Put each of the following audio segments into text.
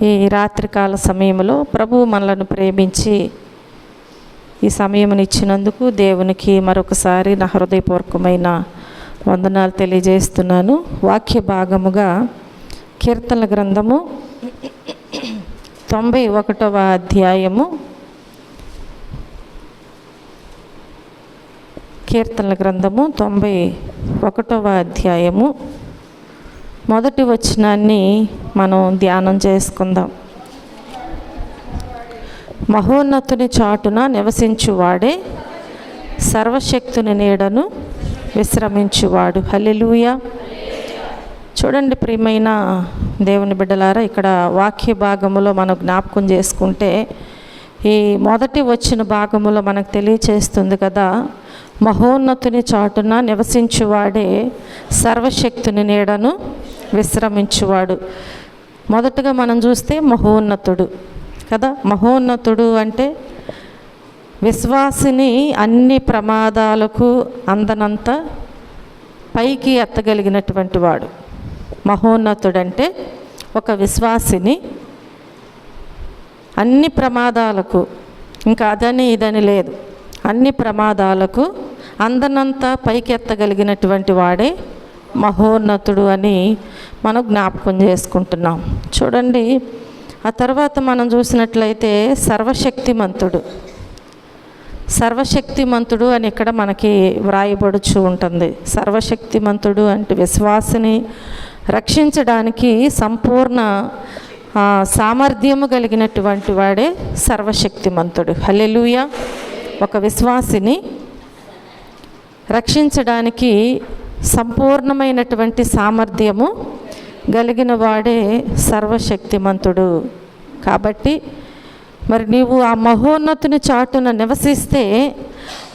ఈ రాత్రికాల సమయంలో ప్రభువు మనలను ప్రేమించి ఈ సమయమును ఇచ్చినందుకు దేవునికి మరొకసారి నా హృదయపూర్వకమైన వందనాలు తెలియజేస్తున్నాను. వాక్య భాగముగా కీర్తనల గ్రంథము 91వ అధ్యాయము, కీర్తనల గ్రంథము 91వ అధ్యాయము మొదటి వచనాన్ని మనం ధ్యానం చేసుకుందాం. మహోన్నతుని చాటున నివసించువాడే సర్వశక్తుని నీడను విశ్రమించువాడు. హల్లెలూయా. చూడండి ప్రియమైన దేవుని బిడ్డలారా, ఇక్కడ వాక్య భాగములో మనం జ్ఞాపకం చేసుకుంటే ఈ మొదటి వచ్చిన భాగములో మనకు తెలియచేస్తుంది కదా, మహోన్నతుని చాటున నివసించువాడే సర్వశక్తుని నీడను విశ్రమించువాడు. మొదటగా మనం చూస్తే మహోన్నతుడు కదా. మహోన్నతుడు అంటే విశ్వాసిని అన్ని ప్రమాదాలకు అందనంత పైకి ఎత్తగలిగినటువంటి వాడు. మహోన్నతుడంటే ఒక విశ్వాసిని అన్ని ప్రమాదాలకు, ఇంకా అదని ఇదని లేదు, అన్ని ప్రమాదాలకు అందనంత పైకి ఎత్తగలిగినటువంటి వాడే మహోన్నతుడు అని మనం జ్ఞాపకం చేసుకుంటున్నాం. చూడండి, ఆ తర్వాత మనం చూసినట్లయితే సర్వశక్తిమంతుడు. సర్వశక్తిమంతుడు అని ఇక్కడ మనకి వ్రాయబడుచు ఉంటుంది. సర్వశక్తిమంతుడు అంటే విశ్వాసిని రక్షించడానికి సంపూర్ణ సామర్థ్యము కలిగినటువంటి వాడే సర్వశక్తిమంతుడు. హల్లెలూయా. ఒక విశ్వాసిని రక్షించడానికి సంపూర్ణమైనటువంటి సామర్థ్యము కలిగిన వాడే సర్వశక్తిమంతుడు. కాబట్టి మరి నీవు ఆ మహోన్నతుని చాటున నివసిస్తే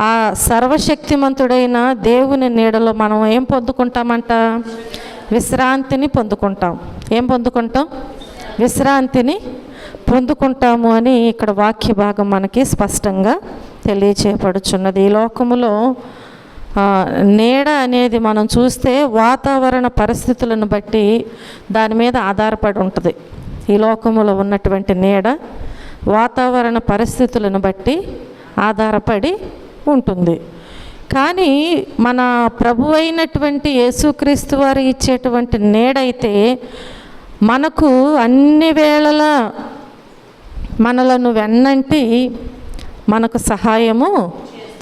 ఆ సర్వశక్తిమంతుడైన దేవుని నీడలో మనం ఏం పొందుకుంటామంట? విశ్రాంతిని పొందుకుంటాం. ఏం పొందుకుంటాం? విశ్రాంతిని పొందుకుంటాము అని ఇక్కడ వాక్య భాగం మనకి స్పష్టంగా తెలియచేయబడుచున్నది. ఈ లోకములో నీడ అనేది మనం చూస్తే వాతావరణ పరిస్థితులను బట్టి దాని మీద ఆధారపడి ఉంటుంది. ఈ లోకములో ఉన్నటువంటి నీడ వాతావరణ పరిస్థితులను బట్టి ఆధారపడి ఉంటుంది. కానీ మన ప్రభు అయినటువంటి యేసుక్రీస్తు వారు ఇచ్చేటువంటి నీడైతే మనకు అన్ని వేళలా మనలను వెన్నంటి మనకు సహాయము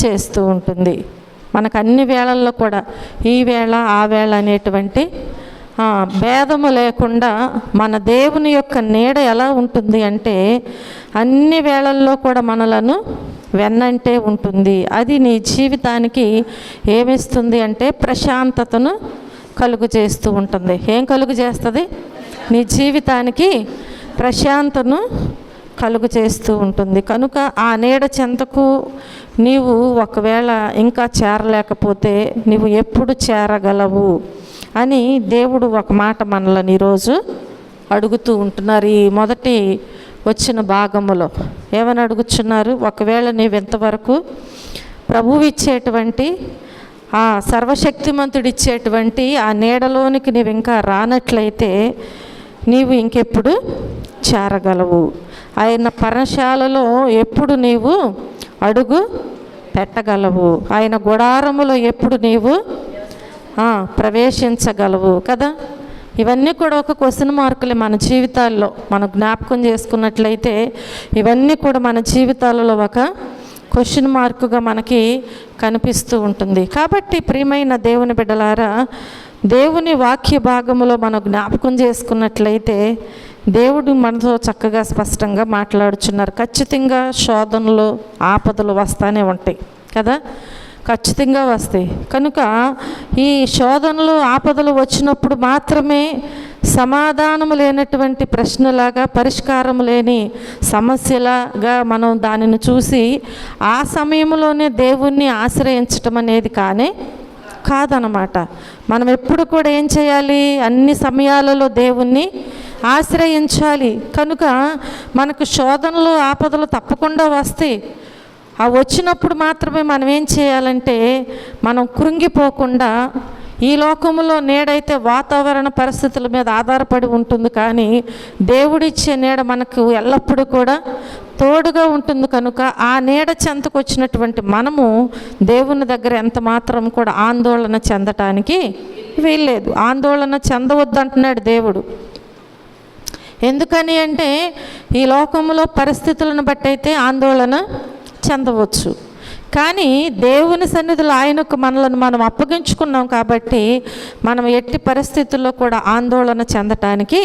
చేస్తూ ఉంటుంది. మనకు అన్ని వేళల్లో కూడా ఈ వేళ ఆ వేళ అనేటువంటి భేదము లేకుండా మన దేవుని యొక్క నీడ ఎలా ఉంటుంది అంటే అన్ని వేళల్లో కూడా మనలను వెన్నంటే ఉంటుంది. అది నీ జీవితానికి ఏమిస్తుంది అంటే ప్రశాంతతను కలుగు చేస్తూ ఉంటుంది. ఏం కలుగు చేస్తుంది? నీ జీవితానికి ప్రశాంతను కలుగు చేస్తూ ఉంటుంది. కనుక ఆ నీడ చెంతకు నీవు ఒకవేళ ఇంకా చేరలేకపోతే నీవు ఎప్పుడు చేరగలవు అని దేవుడు ఒక మాట మనల్ని ఈరోజు అడుగుతూ ఉంటున్నారు. ఈ మొదటి వచ్చిన భాగములో ఏమని అడుగుతున్నారు? ఒకవేళ నీవు ఇంతవరకు ప్రభువు ఇచ్చేటువంటి ఆ సర్వశక్తిమంతుడు ఇచ్చేటువంటి ఆ నీడలోనికి నీవు ఇంకా రానట్లయితే నీవు ఇంకెప్పుడు చేరగలవు? ఆయన పర్ణశాలలో ఎప్పుడు నీవు అడుగు పెట్టగలవు? ఆయన గుడారములో ఎప్పుడు నీవు ప్రవేశించగలవు కదా. ఇవన్నీ కూడా ఒక క్వశ్చన్ మార్కులే మన జీవితాల్లో. మనం జ్ఞాపకం చేసుకున్నట్లయితే ఇవన్నీ కూడా మన జీవితాలలో ఒక క్వశ్చన్ మార్కుగా మనకి కనిపిస్తూ ఉంటుంది. కాబట్టి ప్రియమైన దేవుని బిడ్డలారా, దేవుని వాక్య భాగములో మనం జ్ఞాపకం చేసుకున్నట్లయితే దేవుడు మనతో చక్కగా స్పష్టంగా మాట్లాడుచున్నారు. ఖచ్చితంగా శోధనలు ఆపదలు వస్తూనే ఉంటాయి కదా, ఖచ్చితంగా వస్తాయి. కనుక ఈ శోధనలు ఆపదలు వచ్చినప్పుడు మాత్రమే సమాధానము లేనటువంటి ప్రశ్నలాగా, పరిష్కారం లేని సమస్యలాగా మనం దానిని చూసి ఆ సమయంలోనే దేవుణ్ణి ఆశ్రయించటం అనేది కాదనమాట. మనం ఎప్పుడు కూడా ఏం చేయాలి? అన్ని సమయాలలో దేవుణ్ణి ఆశ్రయించాలి. కనుక మనకు శోధనలు ఆపదలు తప్పకుండా వస్తాయి. ఆ వచ్చినప్పుడు మాత్రమే మనం ఏం చేయాలంటే మనం కృంగిపోకుండా ఈ లోకంలో నీడైతే వాతావరణ పరిస్థితుల మీద ఆధారపడి ఉంటుంది, కానీ దేవుడిచ్చే నీడ మనకు ఎల్లప్పుడూ కూడా తోడుగా ఉంటుంది. కనుక ఆ నీడ చెంతకు వచ్చినటువంటి మనము దేవుని దగ్గర ఎంత మాత్రం కూడా ఆందోళన చెందటానికి వీల్లేదు. ఆందోళన చెందవద్దంటున్నాడు దేవుడు. ఎందుకని అంటే ఈ లోకంలో పరిస్థితులను బట్టి అయితే ఆందోళన చెందవచ్చు, కానీ దేవుని సన్నిధిలో ఆయనకు మనలను మనం అప్పగించుకున్నాం కాబట్టి మనం ఎట్టి పరిస్థితుల్లో కూడా ఆందోళన చెందటానికి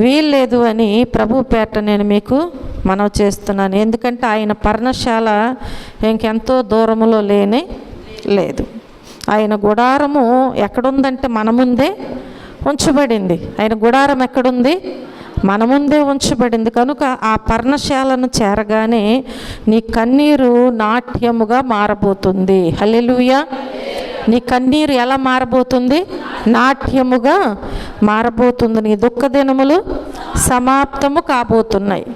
వీల్లేదు అని ప్రభు పేట నేను మీకు మనవి చేస్తున్నాను. ఎందుకంటే ఆయన పర్ణశాల ఇంకెంతో దూరంలో లేనే లేదు. ఆయన గుడారము ఎక్కడుందంటే మన ముందే ఉంచబడింది. ఆయన గుడారం ఎక్కడుంది? మన ముందే ఉంచబడింది. కనుక ఆ పర్ణశాలను చేరగానే నీ కన్నీరు నాట్యముగా మారబోతుంది. హల్లెలూయా. నీ కన్నీరు ఎలా మారబోతుంది? నాట్యముగా మారబోతుంది. నీ దుఃఖ దినములు సమాప్తము కాబోతున్నాయి.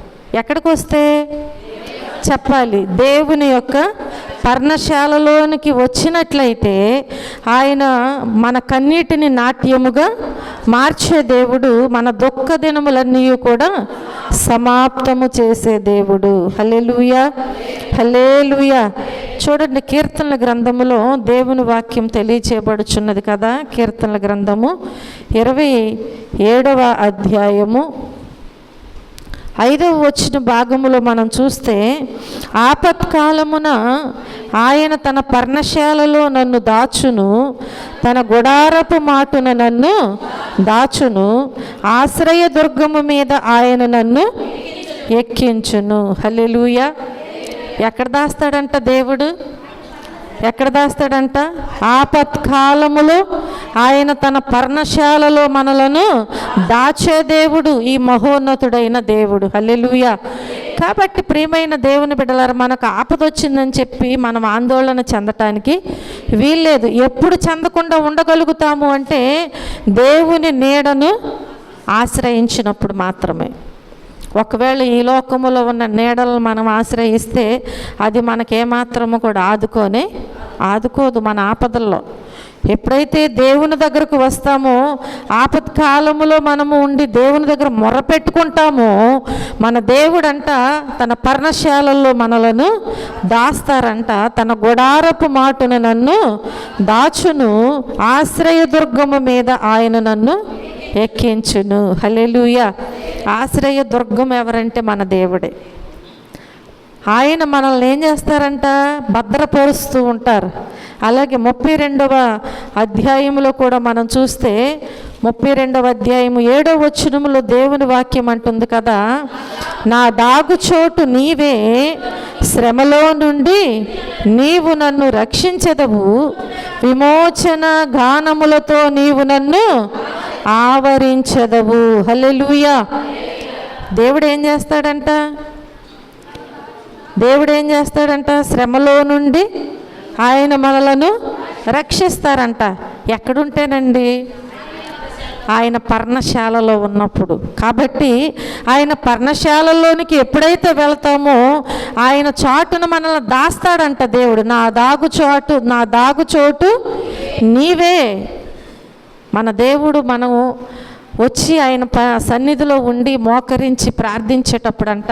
ఎక్కడికి వస్తే చెప్పాలి? దేవుని యొక్క పర్ణశాలలోనికి వచ్చినట్లయితే ఆయన మన కన్నీటిని నాట్యముగా మార్చే దేవుడు, మన దుఃఖ దినములన్నీ కూడా సమాప్తము చేసే దేవుడు. హల్లెలూయా, హల్లెలూయా. చూడండి, కీర్తనల గ్రంథములో దేవుని వాక్యం తెలియచేయబడుచున్నది కదా. కీర్తనల గ్రంథము 27వ అధ్యాయము 5వ వచన భాగములో మనం చూస్తే, ఆపత్కాలమున ఆయన తన పర్ణశాలలో నన్ను దాచును, తన గుడారపు మాటున నన్ను దాచును, ఆశ్రయదుర్గము మీద ఆయన నన్ను ఎక్కించును. హల్లెలూయా. ఎక్కడ దాస్తాడంట దేవుడు? ఎక్కడ దాస్తాడంట? ఆపత్కాలములో ఆయన తన పర్ణశాలలో మనలను దాచే దేవుడు, ఈ మహోన్నతుడైన దేవుడు. హల్లెలూయా. కాబట్టి ప్రియమైన దేవుని బిడ్డలారా, మనకు ఆపదొచ్చిందని చెప్పి మనం ఆందోళన చెందటానికి వీల్లేదు. ఎప్పుడు చెందకుండా ఉండగలుగుతాము అంటే దేవుని నీడను ఆశ్రయించినప్పుడు మాత్రమే. ఒకవేళ ఈ లోకములో ఉన్న నీడలను మనం ఆశ్రయిస్తే అది మనకేమాత్రము కూడా ఆదుకోదు మన ఆపదల్లో. ఎప్పుడైతే దేవుని దగ్గరకు వస్తామో, ఆపత్కాలములో మనము ఉండి దేవుని దగ్గర మొరపెట్టుకుంటామో, మన దేవుడంట తన పర్ణశాలల్లో మనలను దాస్తారంట. తన గుడారపు మాటును నన్ను దాచును, ఆశ్రయదుర్గము మీద ఆయన నన్ను ఎక్కించును. హల్లెలూయా. ఆశ్రయ దుర్గం ఎవరంటే మన దేవుడే. ఆయన మనల్ని ఏం చేస్తారంట? భద్రపరుస్తూ ఉంటారు. అలాగే 32వ అధ్యాయంలో కూడా మనం చూస్తే, 32వ అధ్యాయము 7వ వచనములో దేవుని వాక్యం అంటుంది కదా, నా దాగుచోటు నీవే, శ్రమలో నుండి నీవు నన్ను రక్షించెదవు, విమోచన గానములతో నీవు నన్ను ఆవరించెదవు. హల్లెలూయా. దేవుడు ఏం చేస్తాడంట? దేవుడు ఏం చేస్తాడంట? శ్రమలో నుండి ఆయన మనలను రక్షిస్తారంట. ఎక్కడుంటేనండి? ఆయన పర్ణశాలలో ఉన్నప్పుడు. కాబట్టి ఆయన పర్ణశాలలోనికి ఎప్పుడైతే వెళ్తామో ఆయన చాటును మనల్ని దాస్తాడంట దేవుడు. నా దాగుచోటు నీవే. మన దేవుడు మనము వచ్చి ఆయన సన్నిధిలో ఉండి మోకరించి ప్రార్థించేటప్పుడంట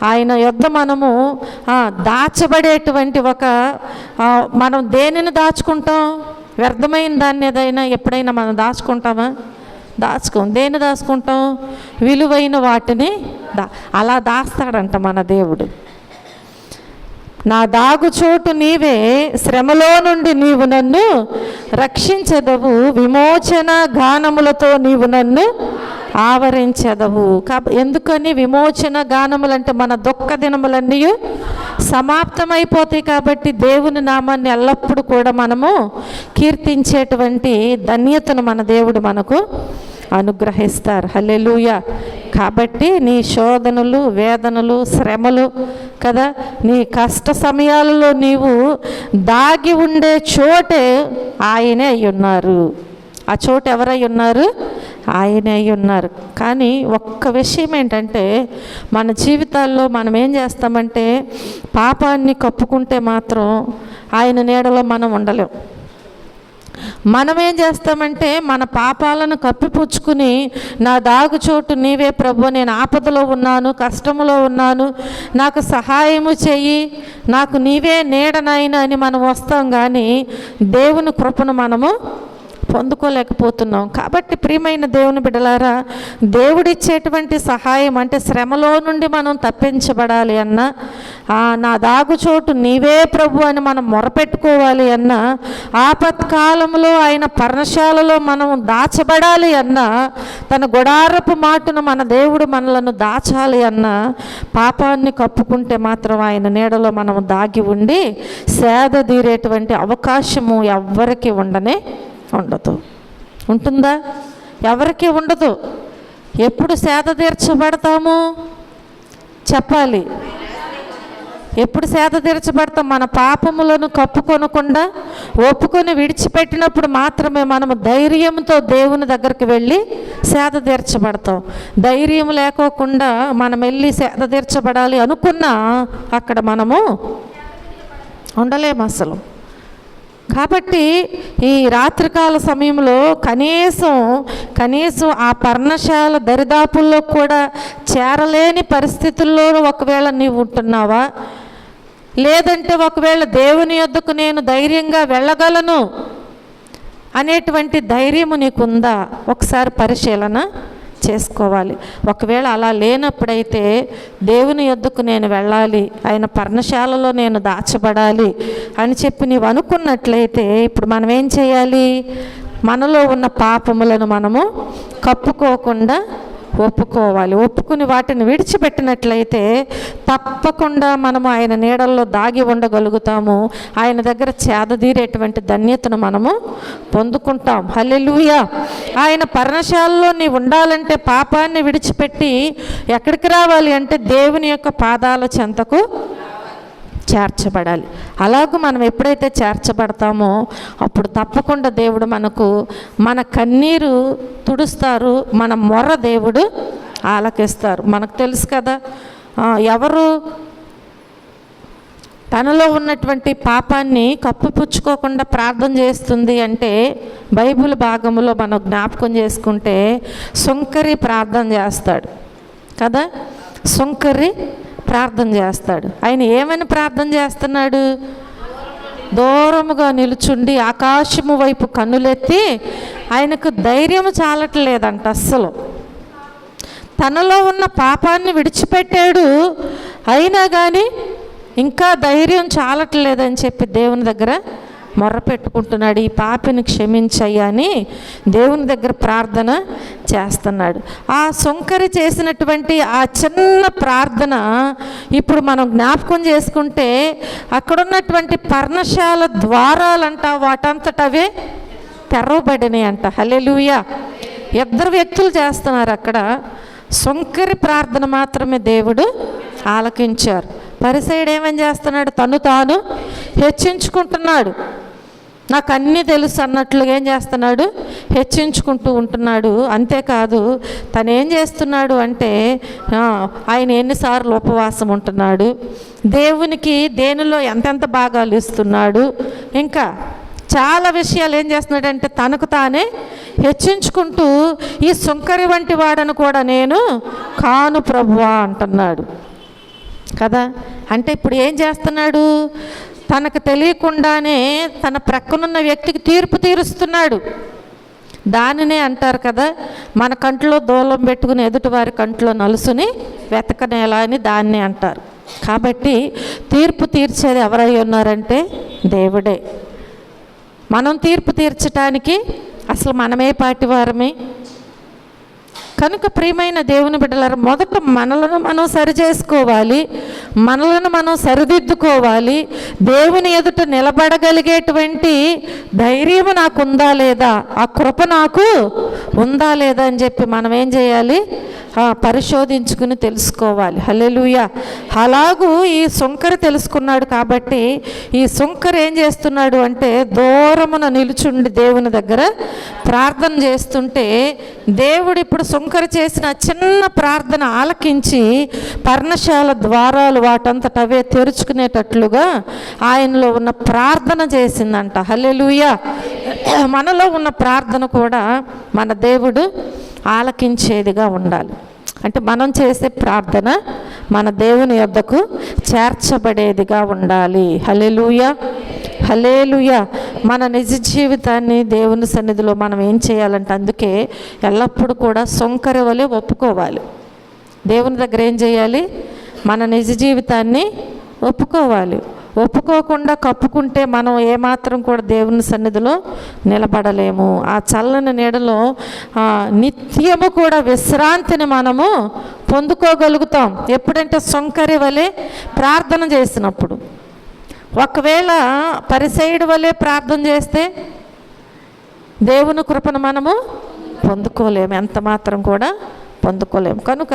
ఆయన యొద్ద మనము దాచబడేటువంటి మనం దేనిని దాచుకుంటాం? వ్యర్థమైన దాన్ని ఏదైనా ఎప్పుడైనా మనం దాచుకుంటామా? దాచుకోం. దేన్ని దాచుకుంటాం? విలువైన వాటిని అలా దాస్తాడంట మన దేవుడు. నా దాగుచోటు నీవే, శ్రమలో నుండి నీవు నన్ను రక్షించెదవు, విమోచన గానములతో నీవు నన్ను ఆవరించెదవు. ఎందుకని విమోచన గానములంటే మన దుఃఖ దినములన్నీ సమాప్తమైపోతాయి. కాబట్టి దేవుని నామాన్ని ఎల్లప్పుడూ కూడా మనము కీర్తించేటువంటి ధన్యతను మన దేవుడు మనకు అనుగ్రహిస్తారు. హల్లెలూయా. కాబట్టి నీ శోధనలు, వేదనలు, శ్రమలు కదా, నీ కష్ట సమయాలలో నీవు దాగి ఉండే చోటే ఆయనే అయి ఉన్నారు. ఆ చోటు ఎవరై ఉన్నారు? ఆయనే అయి ఉన్నారు. కానీ ఒక్క విషయం ఏంటంటే, మన జీవితాల్లో మనం ఏం చేస్తామంటే, పాపాన్ని కప్పుకుంటే మాత్రం ఆయన నీడలో మనం ఉండలేం. మనం ఏం చేస్తామంటే మన పాపాలను కప్పిపుచ్చుకుని నా దాగుచోటు నీవే ప్రభు, నేను ఆపదలో ఉన్నాను, కష్టంలో ఉన్నాను, నాకు సహాయము చెయ్యి, నాకు నీవే నీడనైనా అని మనం వస్తాం. కానీ దేవుని కృపను మనము పొందుకోలేకపోతున్నాం. కాబట్టి ప్రియమైన దేవుని బిడ్డలారా, దేవుడిచ్చేటువంటి సహాయం అంటే శ్రమలో నుండి మనం తప్పించబడాలి అన్నా, నా దాగుచోటు నీవే ప్రభు అని మనం మొరపెట్టుకోవాలి అన్నా, ఆపత్కాలంలో ఆయన పర్ణశాలలో మనం దాచబడాలి అన్నా, తన గుడారపు మాటును మన దేవుడు మనలను దాచాలి అన్నా, పాపాన్ని కప్పుకుంటే మాత్రం ఆయన నీడలో మనం దాగి ఉండి సేద తీరేటువంటి అవకాశము ఎవ్వరికి ఉండదు. ఉంటుందా? ఎవరికి ఉండదు. ఎప్పుడు సేద తీర్చబడతాము చెప్పాలి. ఎప్పుడు సేద తీర్చబడతాం? మన పాపములను కప్పుకొనకుండా ఒప్పుకొని విడిచిపెట్టినప్పుడు మాత్రమే మనము ధైర్యంతో దేవుని దగ్గరికి వెళ్ళి సేద తీర్చబడతాం. ధైర్యం లేకోకుండా మనం వెళ్ళి సేద తీర్చబడాలి అనుకున్నా అక్కడ మనము ఉండలేము అసలు. కాబట్టి ఈ రాత్రికాల సమయంలో కనీసం ఆ పర్ణశాల దరిదాపుల్లో కూడా చేరలేని పరిస్థితుల్లో ఒకవేళ నీవు ఉంటున్నావా? లేదంటే ఒకవేళ దేవుని యొద్దకు నేను ధైర్యంగా వెళ్ళగలను అనేటువంటి ధైర్యము నీకుందా? ఒకసారి పరిశీలన చేసుకోవాలి. ఒకవేళ అలా లేనప్పుడైతే దేవుని యొద్దకు నేను వెళ్ళాలి, ఆయన పర్ణశాలలో నేను దాచబడాలి అని చెప్పి నీవు అనుకున్నట్లయితే ఇప్పుడు మనం ఏం చేయాలి? మనలో ఉన్న పాపములను మనము కప్పుకోకుండా ఒప్పుకోవాలి. ఒప్పుకుని వాటిని విడిచిపెట్టినట్లయితే తప్పకుండా మనము ఆయన నీడల్లో దాగి ఉండగలుగుతాము. ఆయన దగ్గర చేదదీరేటువంటి ధన్యతను మనము పొందుకుంటాం. హల్లెలూయా. ఆయన పర్ణశాలలో నీవు ఉండాలంటే పాపాన్ని విడిచిపెట్టి ఎక్కడికి రావాలి అంటే దేవుని యొక్క పాదాల చెంతకు చేర్చబడాలి. అలాగూ మనం ఎప్పుడైతే చేర్చబడతామో అప్పుడు తప్పకుండా దేవుడు మన కన్నీరు తుడుస్తారు, మన మొర్ర దేవుడు ఆలకిస్తారు. మనకు తెలుసు కదా, ఎవరు తనలో ఉన్నటువంటి పాపాన్ని కప్పిపుచ్చుకోకుండా ప్రార్థన చేస్తుంది అంటే బైబిల్ భాగంలో మనం జ్ఞాపకం చేసుకుంటే సుంకరి ప్రార్థన చేస్తాడు కదా. సుంకరి ప్రార్థన చేస్తాడు. ఆయన ఏమని ప్రార్థన చేస్తున్నాడు? దూరముగా నిలుచుండి ఆకాశము వైపు కన్నులెత్తి, ఆయనకు ధైర్యం చాలట్లేదంట అస్సలు. తనలో ఉన్న పాపాన్ని విడిచిపెట్టాడు, అయినా కానీ ఇంకా ధైర్యం చాలట్లేదని చెప్పి దేవుని దగ్గర మొర్ర పెట్టుకుంటున్నాడు. ఈ పాపిని క్షమించయ్యా అని దేవుని దగ్గర ప్రార్థన చేస్తున్నాడు. ఆ సుంకరి చేసినటువంటి ఆ చిన్న ప్రార్థన ఇప్పుడు మనం జ్ఞాపకం చేసుకుంటే అక్కడున్నటువంటి పర్ణశాల ద్వారాలంట వాటంతటవే తెరవబడినాయి అంట. హల్లెలూయా. ఇద్దరు వ్యక్తులు చేస్తున్నారు అక్కడ. సుంకరి ప్రార్థన మాత్రమే దేవుడు ఆలకించారు. పరిసయ్యుడు ఏమని చేస్తున్నాడు? తను తాను హెచ్చించుకుంటున్నాడు. నాకు అన్నీ తెలుసు అన్నట్లుగా ఏం చేస్తున్నాడు? హెచ్చించుకుంటూ ఉంటున్నాడు. అంతేకాదు తను ఏం చేస్తున్నాడు అంటే ఆయన ఎన్నిసార్లు ఉపవాసం ఉంటున్నాడు, దేవునికి దేనిలో ఎంతెంత భాగాలు ఇస్తున్నాడు, ఇంకా చాలా విషయాలు ఏం చేస్తున్నాడంటే తనకు తానే హెచ్చించుకుంటూ ఈ సుంకరి వంటి వాడను కూడా నేను కాను ప్రభువా అంటున్నాడు కదా. అంటే ఇప్పుడు ఏం చేస్తున్నాడు? తనకు తెలియకుండానే తన ప్రక్కనున్న వ్యక్తికి తీర్పు తీరుస్తున్నాడు. దానినే అంటారు కదా, మన కంట్లో దూలం పెట్టుకుని ఎదుటి వారి కంట్లో నలుసుని వెతకనేలా అని దాన్నే అంటారు. కాబట్టి తీర్పు తీర్చేది ఎవరై ఉన్నారంటే దేవుడే. మనం తీర్పు తీర్చటానికి అసలు మనమే పాటి వారమే. కనుక ప్రియమైన దేవుని బిడ్డలారా, మొదట మనలను మనం సరిచేసుకోవాలి, మనలను మనం సరిదిద్దుకోవాలి. దేవుని ఎదుట నిలబడగలిగేటువంటి ధైర్యం నాకు ఉందా లేదా, ఆ కృప నాకు ఉందా లేదా అని చెప్పి మనం ఏం చేయాలి? పరిశోధించుకుని తెలుసుకోవాలి. హల్లెలూయా. అలాగూ ఈ సుంకరి తెలుసుకున్నాడు. కాబట్టి ఈ సుంకరి ఏం చేస్తున్నాడు అంటే దూరమున నిలుచుండి దేవుని దగ్గర ప్రార్థన చేస్తుంటే దేవుడు ఇప్పుడు సుంకరి చేసిన చిన్న ప్రార్థన ఆలకించి పర్ణశాల ద్వారాలు వాటంతటవే తెరుచుకునేటట్లుగా ఆయనలో ఉన్న ప్రార్థన చేసిందంట. హల్లెలూయా. మనలో ఉన్న ప్రార్థన కూడా మన దేవుడు ఆలకించేదిగా ఉండాలి. అంటే మనం చేసే ప్రార్థన మన దేవుని యొద్దకు చేర్చబడేదిగా ఉండాలి. హల్లెలూయా, హల్లెలూయా. మన నిజ జీవితాన్ని దేవుని సన్నిధిలో మనం ఏం చేయాలంటే, అందుకే ఎల్లప్పుడూ కూడా సొంకరి వలె ఒప్పుకోవాలి. దేవుని దగ్గర ఏం చేయాలి? మన నిజ జీవితాన్ని ఒప్పుకోవాలి. ఒప్పుకోకుండా కప్పుకుంటే మనం ఏమాత్రం కూడా దేవుని సన్నిధిలో నిలబడలేము. ఆ చల్లని నీడలో నిత్యము కూడా విశ్రాంతిని మనము పొందుకోగలుగుతాం. ఎప్పుడంటే సొంకరి వలె ప్రార్థన చేసినప్పుడు. ఒకవేళ పరిసయ్యుడి వలె ప్రార్థన చేస్తే దేవుని కృపను మనము పొందుకోలేము, ఎంత మాత్రం కూడా పొందుకోలేము. కనుక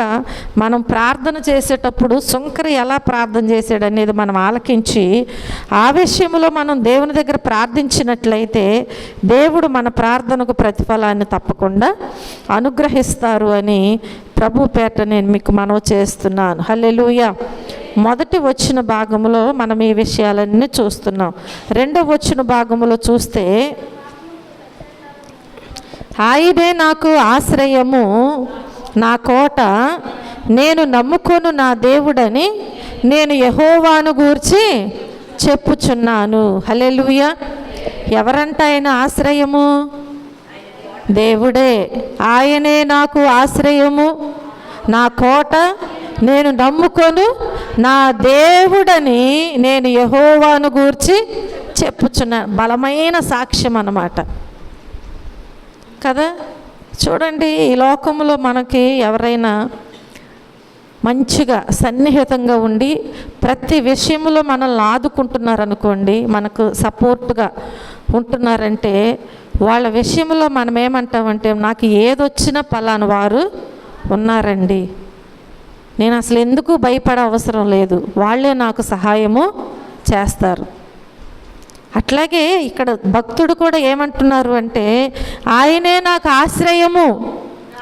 మనం ప్రార్థన చేసేటప్పుడు సుంకరి ఎలా ప్రార్థన చేశాడు అనేది మనం ఆలకించి ఆ విషయంలో మనం దేవుని దగ్గర ప్రార్థించినట్లయితే దేవుడు మన ప్రార్థనకు ప్రతిఫలాన్ని తప్పకుండా అనుగ్రహిస్తారు అని ప్రభు పేట నేను మీకు మనవి చేస్తున్నాను. హల్లెలూయా. మొదటి వచ్చిన భాగంలో మనం ఈ విషయాలన్నీ చూస్తున్నాం. రెండవ వచ్చిన భాగంలో చూస్తే, ఆయనే నాకు ఆశ్రయము, నా కోట, నేను నమ్ముకొను నా దేవుడని నేను యెహోవాను గూర్చి చెప్పుచున్నాను. హల్లెలూయా. ఎవరంట ఆయన ఆశ్రయము? దేవుడే. ఆయనే నాకు ఆశ్రయము, నా కోట, నేను నమ్ముకొను నా దేవుడని నేను యెహోవాను గూర్చి చెప్పుచున్నాను. బలమైన సాక్ష్యం అన్నమాట కదా. చూడండి, ఈ లోకంలో మనకి ఎవరైనా మంచిగా సన్నిహితంగా ఉండి ప్రతి విషయంలో మనల్ని ఆదుకుంటున్నారనుకోండి, మనకు సపోర్ట్గా ఉంటున్నారంటే వాళ్ళ విషయంలో మనం ఏమంటామంటే, నాకు ఏదొచ్చినా పలానా వారు ఉన్నారండి, నేను అసలు ఎందుకు భయపడే అవసరం లేదు, వాళ్ళే నాకు సహాయము చేస్తారు. అట్లాగే ఇక్కడ భక్తుడు కూడా ఏమంటున్నారు అంటే, ఆయనే నాకు ఆశ్రయము.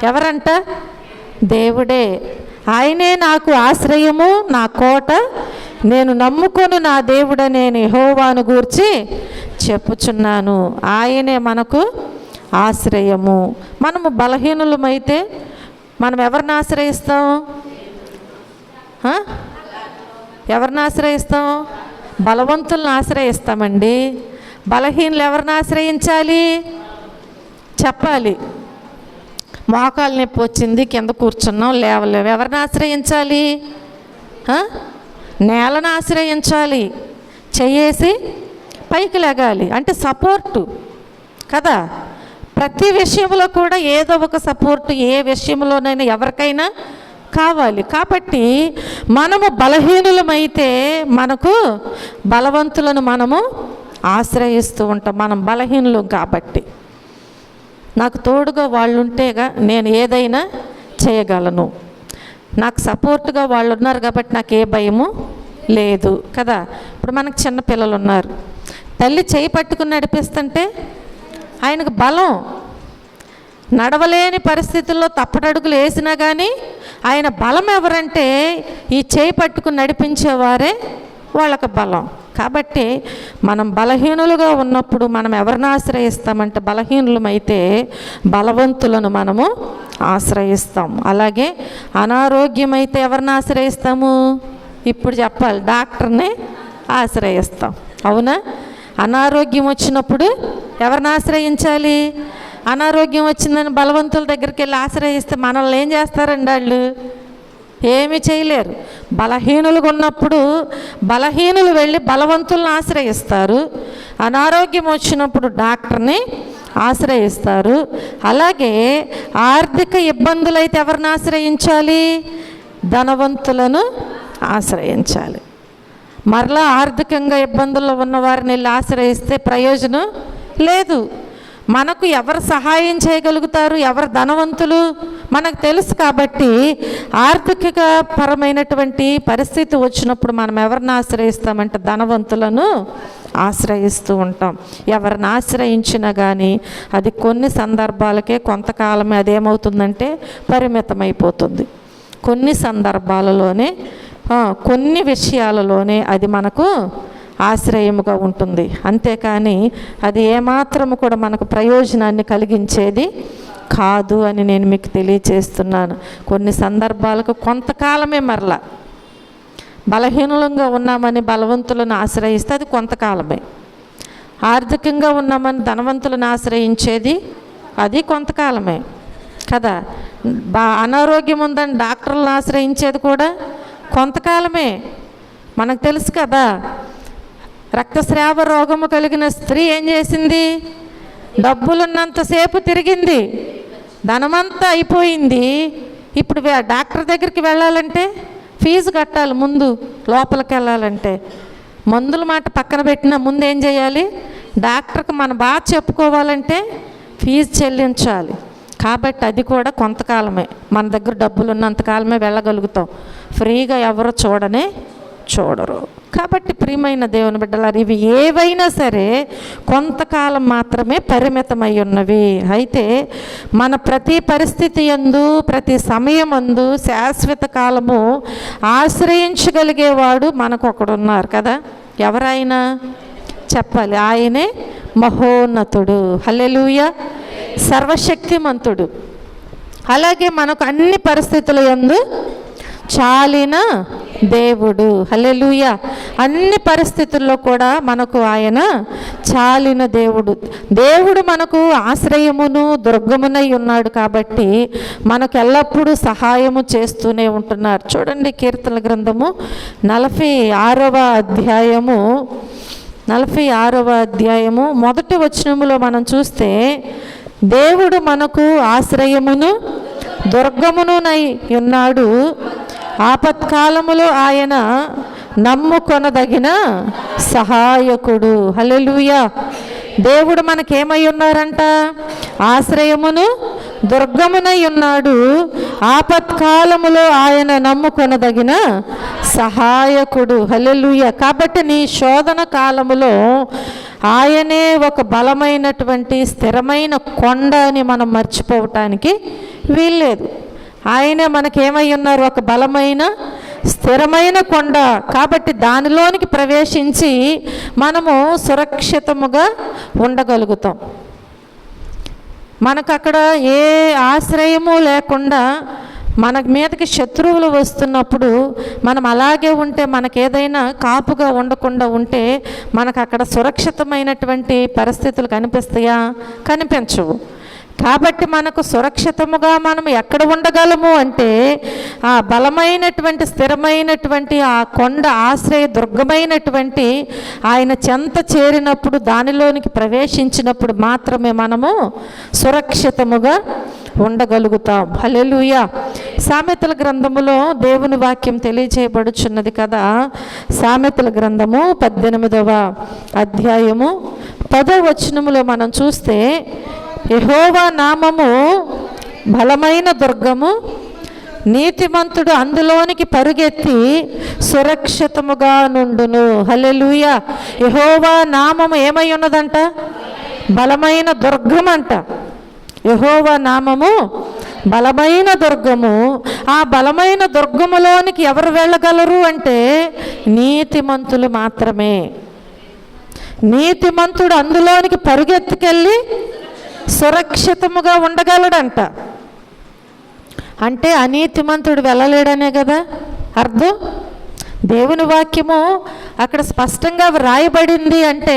ఎవరంట? దేవుడే. ఆయనే నాకు ఆశ్రయము, నా కోట, నేను నమ్ముకొను నా దేవుడని నేను యెహోవాను గూర్చి చెప్పుచున్నాను. ఆయనే మనకు ఆశ్రయము. మనము బలహీనులమైతే మనం ఎవరిని ఆశ్రయిస్తాం? ఎవరిని ఆశ్రయిస్తాం? బలవంతులను ఆశ్రయిస్తామండి. బలహీనులు ఎవరిని ఆశ్రయించాలి? చెప్పాలి. మోకాలు నొప్పి వచ్చింది, కింద కూర్చున్నాం, లేవలేవు, ఎవరిని ఆశ్రయించాలి? నేలను ఆశ్రయించాలి. చెయ్యేసి పైకి లెగాలి, అంటే సపోర్టు కదా. ప్రతి విషయంలో కూడా ఏదో ఒక సపోర్టు ఏ విషయంలోనైనా ఎవరికైనా కావాలి. కాబట్టి మనము బలహీనులమైతే మనకు బలవంతులను మనము ఆశ్రయిస్తూ ఉంటాం. మనం బలహీనులు కాబట్టి నాకు తోడుగా వాళ్ళు ఉంటేగా నేను ఏదైనా చేయగలను, నాకు సపోర్ట్గా వాళ్ళు ఉన్నారు కాబట్టి నాకు ఏ భయము లేదు కదా. ఇప్పుడు మనకు చిన్న పిల్లలు ఉన్నారు, తల్లి చేయి పట్టుకుని నడిపిస్తుంటే ఆయనకు బలం. నడవలేని పరిస్థితుల్లో తప్పటడుగులు వేసినా కానీ ఆయన బలం ఎవరంటే ఈ చేయి పట్టుకుని నడిపించేవారే వాళ్ళకి బలం. కాబట్టి మనం బలహీనులుగా ఉన్నప్పుడు మనం ఎవరిని ఆశ్రయిస్తామంటే, బలహీనులమైతే బలవంతులను మనము ఆశ్రయిస్తాం. అలాగే అనారోగ్యమైతే ఎవరిని ఆశ్రయిస్తాము? ఇప్పుడు చెప్పాలి, డాక్టర్ని ఆశ్రయిస్తాం. అవునా? అనారోగ్యం వచ్చినప్పుడు ఎవరిని ఆశ్రయించాలి? అనారోగ్యం వచ్చిందని బలవంతుల దగ్గరికి వెళ్ళి ఆశ్రయిస్తే మనల్ని ఏం చేస్తారండి? వాళ్ళు ఏమీ చేయలేరు. బలహీనులుగా ఉన్నప్పుడు బలహీనులు వెళ్ళి బలవంతులను ఆశ్రయిస్తారు. అనారోగ్యం వచ్చినప్పుడు డాక్టర్ని ఆశ్రయిస్తారు. అలాగే ఆర్థిక ఇబ్బందులైతే ఎవరిని ఆశ్రయించాలి? ధనవంతులను ఆశ్రయించాలి. మరలా ఆర్థికంగా ఇబ్బందుల్లో ఉన్న వారిని వెళ్ళి ఆశ్రయిస్తే ప్రయోజనం లేదు. మనకు ఎవరు సహాయం చేయగలుగుతారు, ఎవరు ధనవంతులు మనకు తెలుసు. కాబట్టి ఆర్థిక పరమైనటువంటి పరిస్థితి వచ్చినప్పుడు మనం ఎవరిని ఆశ్రయిస్తామంటే ధనవంతులను ఆశ్రయిస్తూ ఉంటాం. ఎవరిని ఆశ్రయించినా కానీ అది కొన్ని సందర్భాలకే, కొంతకాలమే అదేమవుతుందంటే పరిమితమైపోతుంది. కొన్ని సందర్భాలలోనే, కొన్ని విషయాలలోనే అది మనకు ఆశ్రయముగా ఉంటుంది. అంతేకాని అది ఏమాత్రము కూడా మనకు ప్రయోజనాన్ని కలిగించేది కాదు అని నేను మీకు తెలియచేస్తున్నాను. కొన్ని సందర్భాలకు కొంతకాలమే మరలా బలహీనంగా ఉన్నామని బలవంతులను ఆశ్రయిస్తే అది కొంతకాలమే, ఆర్థికంగా ఉన్నామని ధనవంతులను ఆశ్రయించేది అది కొంతకాలమే కదా. అనారోగ్యం ఉందని డాక్టర్లను ఆశ్రయించేది కూడా కొంతకాలమే. మనకు తెలుసు కదా, రక్తస్రావ రోగము కలిగిన స్త్రీ ఏం చేసింది? డబ్బులున్నంతసేపు తిరిగింది, ధనమంతా అయిపోయింది. ఇప్పుడు డాక్టర్ దగ్గరికి వెళ్ళాలంటే ఫీజు కట్టాలి, ముందు లోపలికి వెళ్ళాలంటే. మందుల మాట పక్కన పెట్టిన ముందు ఏం చేయాలి? డాక్టర్కి మన బాధ చెప్పుకోవాలంటే ఫీజు చెల్లించాలి. కాబట్టి అది కూడా కొంతకాలమే. మన దగ్గర డబ్బులు ఉన్నంతకాలమే వెళ్ళగలుగుతాం, ఫ్రీగా ఎవరు చూడరు. కాబట్టి ప్రియమైన దేవుని బిడ్డలారు, ఇవి ఏవైనా సరే కొంతకాలం మాత్రమే పరిమితమై ఉన్నవి. అయితే మన ప్రతి పరిస్థితి యందు, ప్రతి సమయం యందు శాశ్వత కాలము ఆశ్రయించగలిగేవాడు మనకు ఒకడున్నారు కదా. ఎవరైనా చెప్పాలి, ఆయనే మహోన్నతుడు, హల్లెలూయా, సర్వశక్తిమంతుడు. అలాగే మనకు అన్ని పరిస్థితుల యందు చాలిన దేవుడు, హల్లెలూయా. అన్ని పరిస్థితుల్లో కూడా మనకు ఆయన చాలిన దేవుడు మనకు ఆశ్రయమును దుర్గమునై ఉన్నాడు. కాబట్టి మనకు ఎల్లప్పుడూ సహాయము చేస్తూనే ఉంటున్నారు. చూడండి, కీర్తన గ్రంథము 46వ అధ్యాయము మొదటి వచనములో మనం చూస్తే, దేవుడు మనకు ఆశ్రయమును దుర్గమునునై ఉన్నాడు, ఆపత్కాలములో ఆయన నమ్ముకొనదగిన సహాయకుడు, హల్లెలూయా. దేవుడు మనకేమై ఉన్నారంట? ఆశ్రయమును దుర్గమునై ఉన్నాడు, ఆపత్కాలములో ఆయన నమ్ముకొనదగిన సహాయకుడు, హల్లెలూయా. కాబట్టి నీ శోధన కాలములో ఆయనే ఒక బలమైనటువంటి స్థిరమైన కొండ అని మనం మర్చిపోవటానికి వీల్లేదు. ఆయనే మనకేమై ఉన్నారు? ఒక బలమైన స్థిరమైన కొండ. కాబట్టి దానిలోనికి ప్రవేశించి మనము సురక్షితముగా ఉండగలుగుతాం. మనకు అక్కడ ఏ ఆశ్రయము లేకుండా మన మీదకి శత్రువులు వస్తున్నప్పుడు మనం అలాగే ఉంటే, మనకేదైనా కాపుగా ఉండకుండా ఉంటే మనకు అక్కడ సురక్షితమైనటువంటి పరిస్థితులు కనిపిస్తాయా? కనిపించవు. కాబట్టి మనకు సురక్షితముగా మనం ఎక్కడ ఉండగలము అంటే, ఆ బలమైనటువంటి స్థిరమైనటువంటి ఆ కొండ ఆశ్రయ దుర్గమైనటువంటి ఆయన చెంత చేరినప్పుడు, దానిలోనికి ప్రవేశించినప్పుడు మాత్రమే మనము సురక్షితముగా ఉండగలుగుతాం, హల్లెలూయా. సామెతల గ్రంథములో దేవుని వాక్యం తెలియజేయబడుచున్నది కదా. సామెతల గ్రంథము 18వ అధ్యాయము 10వ వచనములో మనం చూస్తే, యెహోవా నామము బలమైన దుర్గము, నీతిమంతుడు అందులోనికి పరుగెత్తి సురక్షితముగా నుండును, హల్లెలూయా. యెహోవా నామము ఏమై ఉన్నదంట? బలమైన దుర్గం అంట. యెహోవా నామము బలమైన దుర్గము. ఆ బలమైన దుర్గములోనికి ఎవరు వెళ్ళగలరు అంటే నీతిమంతులు మాత్రమే. నీతిమంతుడు అందులోనికి పరుగెత్తుకెళ్ళి సురక్షితముగా ఉండగలడంట. అంటే అనీతిమంతుడు వెళ్ళలేడనే కదా అర్థం. దేవుని వాక్యము అక్కడ స్పష్టంగా వ్రాయబడింది. అంటే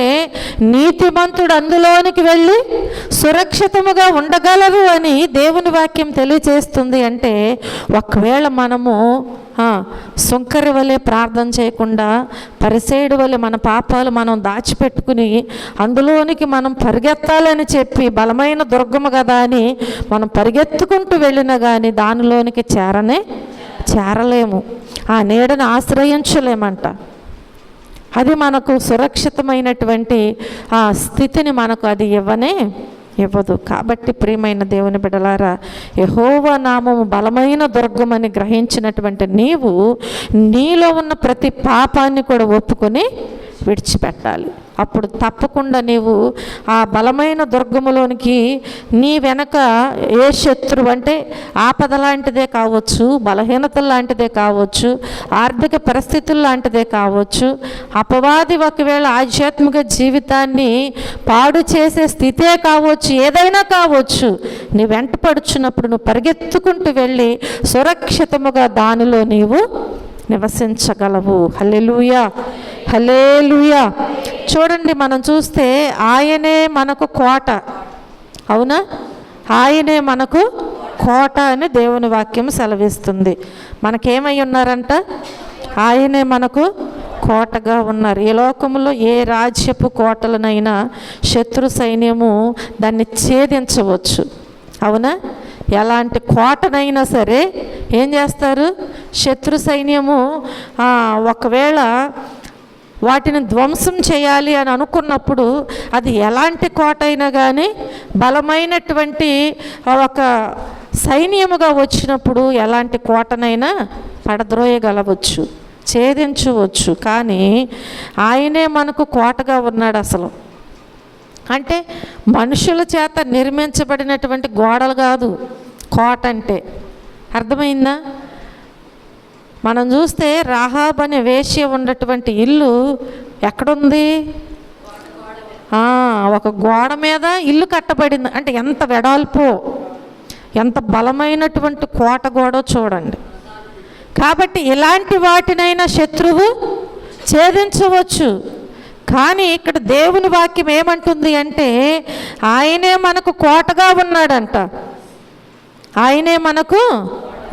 నీతిమంతుడు అందులోనికి వెళ్ళి సురక్షితముగా ఉండగలరు అని దేవుని వాక్యం తెలియజేస్తుంది. అంటే ఒకవేళ మనము సుంకరి వలె ప్రార్థన చేయకుండా, పరిసేయుడి వలె మన పాపాలు మనం దాచిపెట్టుకుని అందులోనికి మనం పరిగెత్తాలని చెప్పి, బలమైన దుర్గము కదా అని మనం పరిగెత్తుకుంటూ వెళ్ళినా కానీ దానిలోనికి చేరలేము, ఆ నీడను ఆశ్రయించలేమంట. అది మనకు సురక్షితమైనటువంటి ఆ స్థితిని మనకు అది ఇవ్వదు. కాబట్టి ప్రియమైన దేవుని బిడ్డలారా, యెహోవా నామము బలమైన దుర్గమని గ్రహించినటువంటి నీవు నీలో ఉన్న ప్రతి పాపాన్ని కూడా ఒప్పుకొని విడిచిపెట్టాలి. అప్పుడు తప్పకుండా నీవు ఆ బలమైన దుర్గములోనికి నీ వెనక ఏ శత్రువు అంటే ఆపద లాంటిదే కావచ్చు, బలహీనతల లాంటిదే కావచ్చు, ఆర్థిక పరిస్థితుల లాంటిదే కావచ్చు, అపవాది ఒకవేళ ఆధ్యాత్మిక జీవితాన్ని పాడు చేసే స్థితే కావచ్చు, ఏదైనా కావచ్చు, నీ వెంట పడుచున్నప్పుడు నువ్వు పరిగెత్తుకుంటూ వెళ్ళి సురక్షితముగా దానిలో నీవు నివసించగలవు. హల్లెలూయా, హల్లెలూయా. చూడండి, మనం చూస్తే ఆయనే మనకు కోట. అవునా? ఆయనే మనకు కోట అని దేవుని వాక్యం సెలవిస్తుంది. మనకేమై ఉన్నారంట? ఆయనే మనకు కోటగా ఉన్నారు. ఈ లోకంలో ఏ రాజ్యపు కోటలనైనా శత్రు సైన్యము దాన్ని ఛేదించవచ్చు. అవునా? ఎలాంటి కోటనైనా సరే ఏం చేస్తారు? శత్రు సైన్యము ఒకవేళ వాటిని ధ్వంసం చేయాలి అని అనుకున్నప్పుడు అది ఎలాంటి కోట అయినా కానీ బలమైనటువంటి ఒక సైన్యముగా వచ్చినప్పుడు ఎలాంటి కోటనైనా పడద్రోయగలవచ్చు, ఛేదించవచ్చు. కానీ ఆయనే మనకు కోటగా ఉన్నాడు. అసలు అంటే మనుషుల చేత నిర్మించబడినటువంటి గోడలు కాదు కోట అంటే. అర్థమైందా? మనం చూస్తే రాహాబ్ అనే వేశ్య ఉన్నటువంటి ఇల్లు ఎక్కడుంది? ఒక గోడ మీద ఇల్లు కట్టబడింది. అంటే ఎంత వెడల్పో, ఎంత బలమైనటువంటి కోట గోడో చూడండి. కాబట్టి ఇలాంటి వాటినైనా శత్రువు ఛేదించవచ్చు. కానీ ఇక్కడ దేవుని వాక్యం ఏమంటుంది అంటే ఆయనే మనకు కోటగా ఉన్నాడంట. ఆయనే మనకు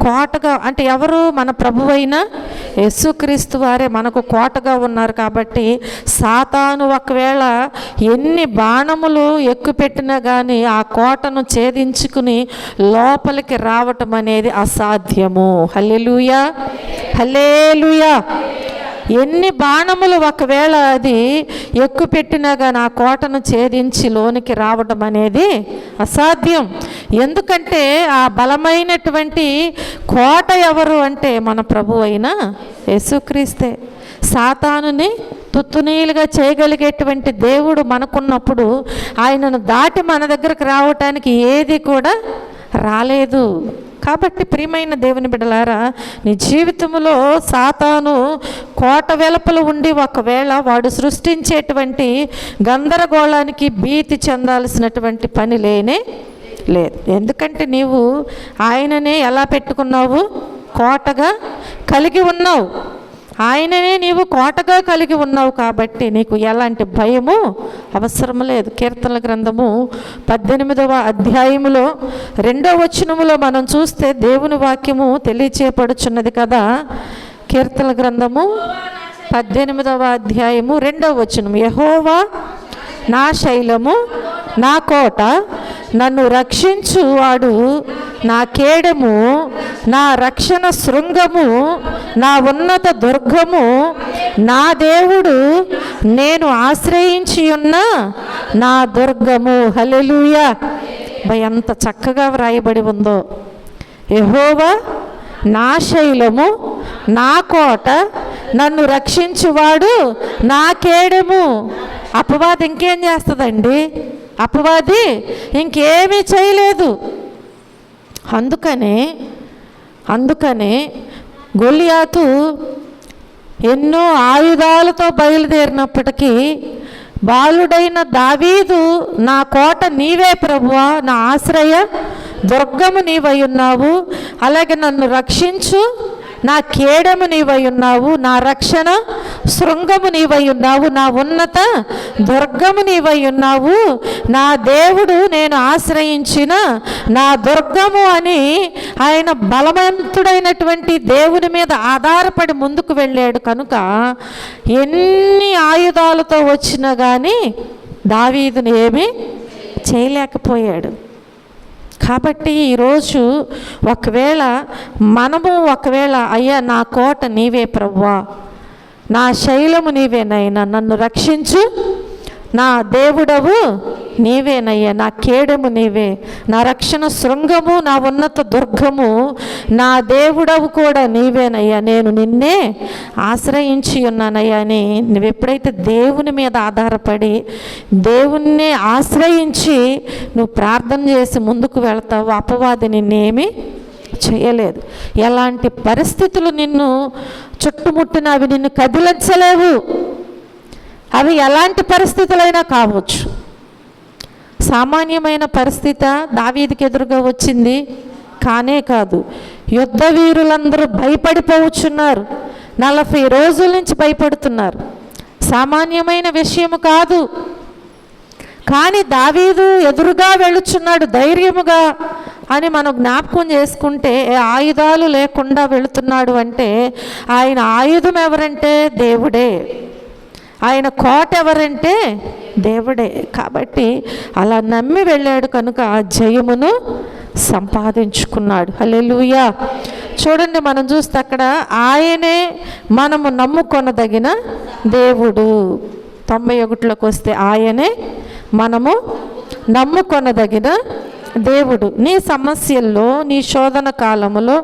కోటగా అంటే ఎవరు? మన ప్రభువైన యేసుక్రీస్తు వారే మనకు కోటగా ఉన్నారు. కాబట్టి సాతాను ఒకవేళ ఎన్ని బాణములు ఎక్కుపెట్టినా కానీ ఆ కోటను ఛేదించుకుని లోపలికి రావటం అనేది అసాధ్యము. హల్లెలూయా, హల్లెలూయా. ఎన్ని బాణములు ఒకవేళ అది ఎక్కుపెట్టినా కానీ ఆ కోటను ఛేదించి లోనికి రావడం అనేది అసాధ్యం. ఎందుకంటే ఆ బలమైనటువంటి కోట ఎవరు అంటే మన ప్రభువు అయిన యేసుక్రీస్తే. సాతానుని తుత్తునీలుగా చేయగలిగేటువంటి దేవుడు మనకున్నప్పుడు ఆయనను దాటి మన దగ్గరకు రావటానికి ఏది కూడా రాలేదు. కాబట్టి ప్రియమైన దేవుని బిడ్డలారా, నీ జీవితంలో సాతాను కోట వెలుపల ఉండి ఒకవేళ వాడు సృష్టించేటువంటి గందరగోళానికి భీతి చెందాల్సినటువంటి పని లేనే లేదు. ఎందుకంటే నీవు ఆయననే ఎలా పెట్టుకున్నావు? కోటగా కలిగి ఉన్నావు. ఆయననే నీవు కోటగా కలిగి ఉన్నావు. కాబట్టి నీకు ఎలాంటి భయము అవసరం లేదు. కీర్తనల గ్రంథము 18వ అధ్యాయములో 2వ వచనములో మనం చూస్తే దేవుని వాక్యము తెలియచేయబడుచున్నది కదా. కీర్తనల గ్రంథము 18వ అధ్యాయము 2వ వచనం, యెహోవా నా శైలము, నా కోట, నన్ను రక్షించువాడు, నా కేడము, నా రక్షణ శృంగము, నా ఉన్నత దుర్గము, నా దేవుడు, నేను ఆశ్రయించి ఉన్న నా దుర్గము. హల్లెలూయా. ఎంత చక్కగా వ్రాయబడి ఉందో. యెహోవా నా శైలము, నా కోట, నన్ను రక్షించువాడు, నా కేడము. అపవాది ఇంకేం చేస్తుందండి? అపవాది ఇంకేమీ చేయలేదు. అందుకనే గొలియాతు ఎన్నో ఆయుధాలతో బయలుదేరినప్పటికీ బాలుడైన దావీదు, నా కోట నీవే ప్రభువా, నా ఆశ్రయ దుర్గము నీవై ఉన్నావు, అలాగే నన్ను రక్షించు, నా కేడము నీవై ఉన్నావు, నా రక్షణ శృంగము నీవై ఉన్నావు, నా ఉన్నత దుర్గము నీవై ఉన్నావు, నా దేవుడు, నేను ఆశ్రయించిన నా దుర్గము అని ఆయన బలవంతుడైనటువంటి దేవుని మీద ఆధారపడి ముందుకు వెళ్ళాడు. కనుక ఎన్ని ఆయుధాలతో వచ్చినా కానీ దావీదుని ఏమీ చేయలేకపోయాడు. కాబట్టి ఈరోజు ఒకవేళ అయ్యా నా కోట నీవే ప్రభువా, నా శైలము నీవేనైనా, నన్ను రక్షించు, నా దేవుడవు నీవేనయ్యా, నా కేడెము నీవే, నా రక్షణ శృంగము, నా ఉన్నత దుర్గము, నా దేవుడవు కూడా నీవేనయ్యా, నేను నిన్నే ఆశ్రయించి ఉన్నానయ్యా అని నువ్వు ఎప్పుడైతే దేవుని మీద ఆధారపడి దేవుణ్ణి ఆశ్రయించి నువ్వు ప్రార్థన చేసి ముందుకు వెళ్తావు, అపవాది నిన్నేమి చేయలేదు. ఎలాంటి పరిస్థితులు నిన్ను చుట్టుముట్టిన అవి నిన్ను కదిలించలేవు. అవి ఎలాంటి పరిస్థితులైనా కావచ్చు. సామాన్యమైన పరిస్థితి దావీదుకి ఎదురుగా వచ్చింది కానే కాదు. యుద్ధ వీరులందరూ భయపడిపోవచ్చున్నారు. 40 రోజుల నుంచి భయపడుతున్నారు. సామాన్యమైన విషయము కాదు. కానీ దావీదు ఎదురుగా వెళుచున్నాడు ధైర్యముగా అని మనం జ్ఞాపకం చేసుకుంటే, ఆయుధాలు లేకుండా వెళుతున్నాడు అంటే ఆయన ఆయుధం ఎవరంటే దేవుడే, ఆయన కోట ఎవరంటే దేవుడే. కాబట్టి అలా నమ్మి వెళ్ళాడు కనుక ఆ జయమును సంపాదించుకున్నాడు. హల్లెలూయా. చూడండి, మనం చూస్తే అక్కడ ఆయనే మనము నమ్ముకొనదగిన దేవుడు. 91లోకి వస్తే ఆయనే మనము నమ్ముకొనదగిన దేవుడు. నీ సమస్యల్లో, నీ శోధన కాలములో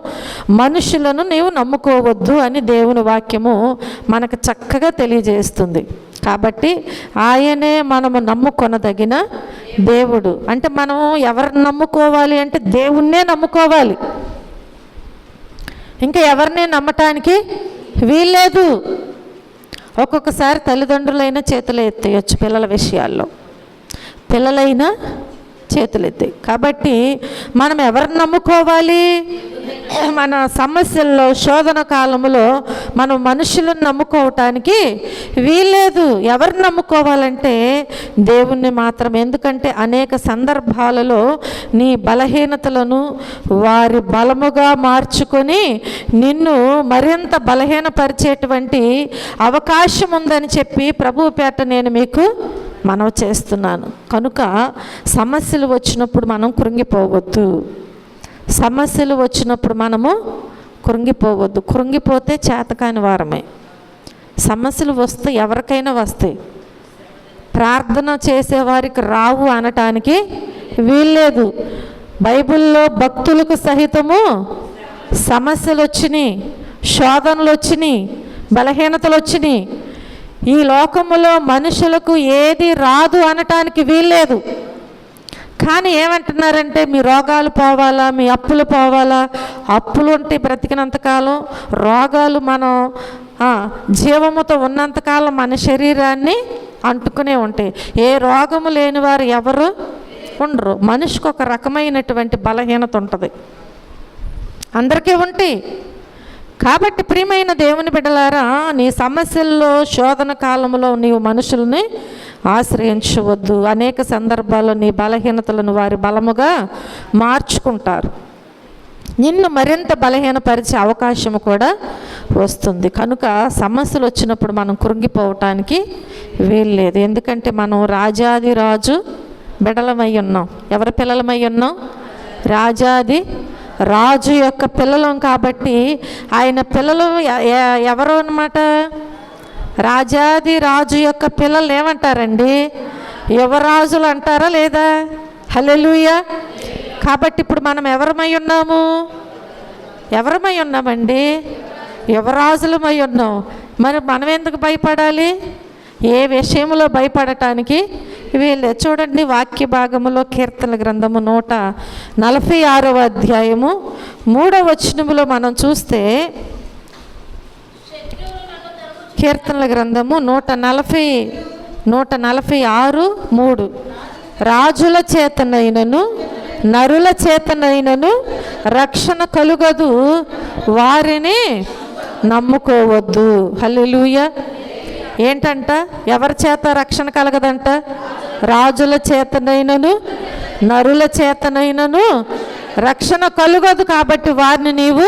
మనుషులను నీవు నమ్ముకోవద్దు అని దేవుని వాక్యము మనకు చక్కగా తెలియజేస్తుంది. కాబట్టి ఆయనే మనము నమ్ముకొనదగిన దేవుడు. అంటే మనం ఎవరిని నమ్ముకోవాలి అంటే దేవుణ్ణే నమ్ముకోవాలి. ఇంకా ఎవరిని నమ్మటానికి వీల్లేదు. ఒక్కొక్కసారి తల్లిదండ్రులైనా చేతులు ఎత్తేయచ్చు పిల్లల విషయాల్లో, పిల్లలైనా చేతులు ఎత్తాయి. కాబట్టి మనం ఎవరిని నమ్ముకోవాలి? మన సమస్యల్లో, శోధన కాలంలో మనం మనుషులను నమ్ముకోవటానికి వీల్లేదు. ఎవరిని నమ్ముకోవాలంటే దేవుణ్ణి మాత్రం. ఎందుకంటే అనేక సందర్భాలలో నీ బలహీనతలను వారి బలముగా మార్చుకొని నిన్ను మరింత బలహీనపరిచేటువంటి అవకాశం ఉందని చెప్పి ప్రభువు పేట నేను మీకు మనవి చేస్తున్నాను. కనుక సమస్యలు వచ్చినప్పుడు మనం కృంగిపోవద్దు. సమస్యలు వచ్చినప్పుడు మనము కృంగిపోవద్దు. కృంగిపోతే చేతకాని వారమే. సమస్యలు వస్తే ఎవరికైనా వస్తాయి. ప్రార్థన చేసేవారికి రావు అనటానికి వీల్లేదు. బైబిల్లో భక్తులకు సహితము సమస్యలు వచ్చినాయి, శోధనలు వచ్చినాయి, బలహీనతలు వచ్చినాయి. ఈ లోకములో మనుషులకు ఏది రాదు అనటానికి వీల్లేదు. కానీ ఏమంటున్నారంటే మీ రోగాలు పోవాలా, మీ అప్పులు పోవాలా. అప్పులు ఉంటే బ్రతికినంతకాలం, రోగాలు మనం జీవముతో ఉన్నంతకాలం మన శరీరాన్ని అంటుకునే ఉంటాయి. ఏ రోగము లేని వారు ఎవరు ఉండరు. మనిషికి ఒక రకమైనటువంటి బలహీనత ఉంటుంది, అందరికీ ఉంటాయి. కాబట్టి ప్రియమైన దేవుని బిడ్డలారా, నీ సమస్యల్లో, శోధన కాలంలో నీవు మనుషుల్ని ఆశ్రయించవద్దు. అనేక సందర్భాల్లో నీ బలహీనతలను వారి బలముగా మార్చుకుంటారు. నిన్ను మరింత బలహీనపరిచే అవకాశం కూడా వస్తుంది. కనుక సమస్యలు వచ్చినప్పుడు మనం కృంగిపోవటానికి వీల్లేదు. ఎందుకంటే మనం రాజాది రాజు బిడ్డలమై ఉన్నాం. ఎవరి పిల్లలమై ఉన్నాం? రాజాది రాజు యొక్క పిల్లలం. కాబట్టి ఆయన పిల్లలు ఎవరు అన్నమాట? రాజాది రాజు యొక్క పిల్లలు ఏమంటారండి? యువరాజులు అంటారా లేదా? హల్లెలూయా. కాబట్టి ఇప్పుడు మనం ఎవరమై ఉన్నాము? ఎవరమై ఉన్నామండి? యువరాజులమై ఉన్నాం. మరి మనం ఎందుకు భయపడాలి? ఏ విషయంలో భయపడటానికి వీళ్ళే. చూడండి, వాక్య భాగములో కీర్తనల గ్రంథము 146వ అధ్యాయము 3వ వచనములో మనం చూస్తే, కీర్తనల గ్రంథము 146:3 రాజుల చేతనైనను నరుల చేతనైనను రక్షణ కలుగదు, వారిని నమ్ముకోవద్దు. హల్లెలూయా. ఏంటంట? ఎవరి చేత రక్షణ కలగదంట? రాజుల చేతనైనను నరుల చేతనైనను రక్షణ కలుగదు. కాబట్టి వారిని నీవు